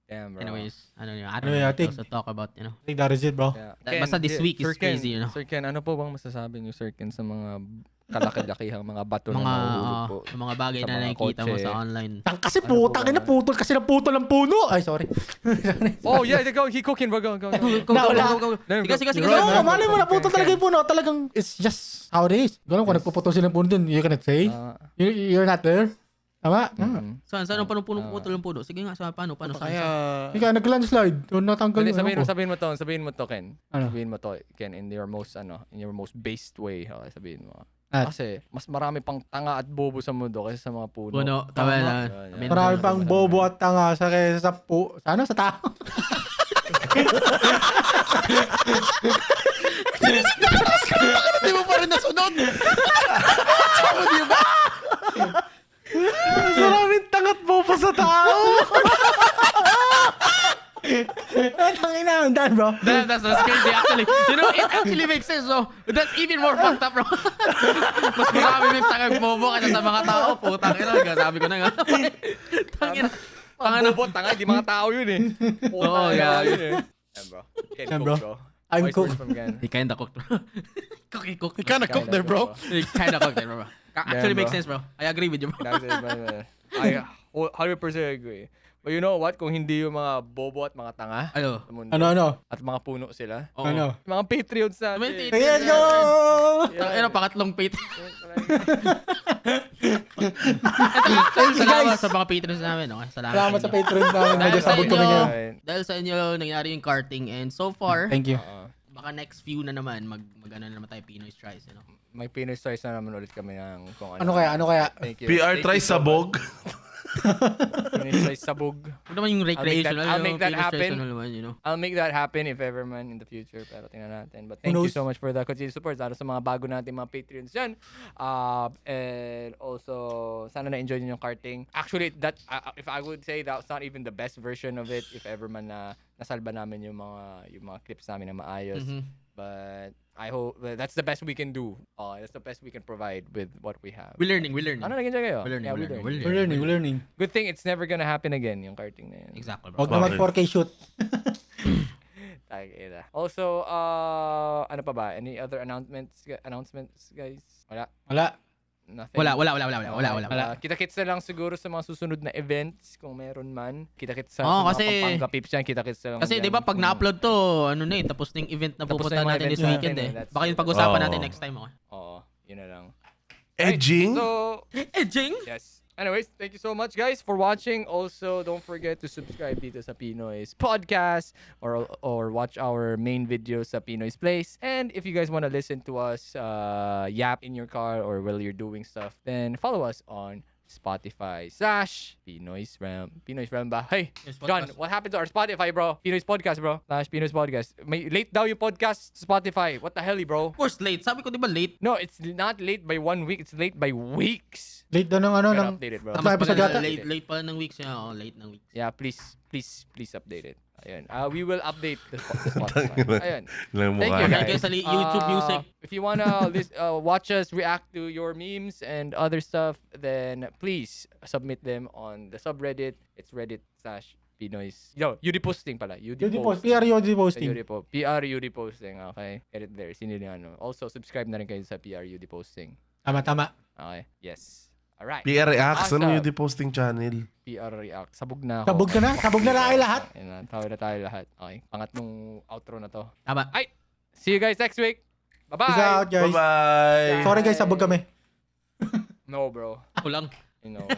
Damn, bro. Anyways, ano yun, I don't Anyway, know I what think- else to talk about, you know. I think that is it, bro. Yeah. Basta this week is Sir Ken, crazy, you know. Sir Ken, ano po bang masasabi niyo, Sir Ken, sa mga kalaki-lakihang mga bato Mga na nahuhulog po? yung mga bagay sa na mga nakikita mo kotse. sa online. Tang kasi puta, putol kasi ng putol ng puno. Ay, sorry. Oh, yeah, go. He cooking, bro. Go. Wala. Sige. No, malay mo na putol talaga yung puno. Talagang, it's just how it is. Ganun, kung nagpuputol sila ng puno dun, you cannot say. You're not there. Tama? Saan ang putol ng puno? Sige nga, paano? Saan? Ikaw, nag-landslide. Doon natanggal yung Sabihin mo to, Ken. Ano? Sabihin mo to, Ken, in your most based way. Okay, sabihin mo. At? Kasi mas marami pang tanga at bobo sa mundo kaysa sa mga puno. Puno, tama na. Yan. Marami pang bobo at tanga sa kesa sa sa tao. Di mo pa rin nasunod. Maraming tangat bobo sa tao. Tangina, I'm done, bro. That's crazy actually. You know, it actually makes sense. So, that's even more fucked up, bro. Mas marami yung tangang bobo kaysa sa mga tao. Putang ina, sabi ko na nga. Tangina. Mga bobo, tanga, hindi mga tao yun eh. Oo, yeah. Yun eh. Yan, bro. Ken, Yan, cook, bro. bro. I'm Voice cooked. from Ken. He kinda cooked, bro. Cook. You kinda cooked there, bro. He kinda cooked there, bro. Actually Damn, makes bro. sense, bro. I agree with you, bro. I 100% agree. But you know what? Kung hindi yung mga bobo at mga tanga Ano? sa mundo, Ano? at mga puno sila, Oo. Ano? mga Patreons natin. May Let's go! Tangina, pangatlong pate. Thank you, Salamat guys. sa mga patrons namin, okay? Salamat sa inyo. Patreon namin. Dahil Medyo sa sabog kami inyo, ngayon. dahil sa inyo nangyari yung karting and so far, Thank you. baka next few na naman mag ano na naman tayo Pinoy Tries, you know. May Pinoy Stars na naman ulit kami ng kung Ano kaya? Thank you. PR Thank try you so sabog. Pinoy Slice Sabog. Huwag naman yung recreational. I'll make that happen. One, you know? I'll make that happen if ever man in the future. Pero tingnan natin. But Who thank you knows? so much for the continued support. Lalo sa mga bago natin mga Patreons dyan. And also, sana na-enjoy niyo yung karting. Actually, that if I would say that's not even the best version of it if ever man na nasalba namin yung mga clips namin na maayos. But I hope that's the best we can do. That's the best we can provide with what we have. We're learning. Ano nag-enjoy kayo? We're learning, Yeah, we're learning. We're learning. Good thing it's never gonna happen again yung karting na yun. Exactly, bro. Huwag na Bakit? 4K shoot. Tagina. Also, ano pa ba? Any other announcements guys? Wala. Nothing. Wala. Kita-kits na lang siguro sa mga susunod na events kung meron man. Kita-kits sa, Oo, sa kasi- mga Pampanga Pips yan. Kita-kits na lang Kasi dyan. 'di ba pag Kung- na-upload to, ano na eh, tapos na yung event na Tapos pupunta na yung mga natin this events weekend natin, eh. that's Baka yung true. pag-usapan Oo. natin next time, okay? Oo, yun na lang. Edging? So, Jing! yes. Anyways, thank you so much guys for watching. Also, don't forget to subscribe dito sa Pinoy's podcast or watch our main videos sa Pinoy's Place. And if you guys want to listen to us yap in your car or while you're doing stuff, then follow us on Spotify / Pinoy's Realm. Pinoy's Realm ba? Hey, Yes, John, podcast. what happened to our Spotify, bro? Pinoy's Podcast, bro. / Pinoy's Podcast. May late daw yung podcast sa Spotify. What the hell, bro? Of course, late. Sabi ko 'di ba late? No, it's not late by 1 week. It's late by weeks. Late daw ng ano, Gotta ng... update it, bro. Tama. episode yata. Late pala ng weeks niya. Oh, late ng weeks. Yeah, please update it. Ayun. We will update the Spotify. Ayun. Lang Thank mukha. you, Thank guys. you sa YouTube Music. If you wanna watch us react to your memes and other stuff, then please submit them on the subreddit. It's Reddit / Pinoy's. Yo, UD posting pala. UD Post. post. PR UD posting. PR UD posting. Okay. Get it there. Sino yung ano. Also, subscribe na rin kayo sa PR UD posting. Tama. Okay. Yes. Alright. PR Reacts, ano Awesome. yung posting channel? PR React. Sabog na ako. Sabog ka na? Sabog na tayo lahat? Ayun na, tawag na tayo lahat. Okay. Pangatlong outro na to. Tama. Ay! See you guys next week. Bye-bye! Peace out, guys. Bye-bye! Sorry guys, sabog kami. No, bro. Ako lang. You know.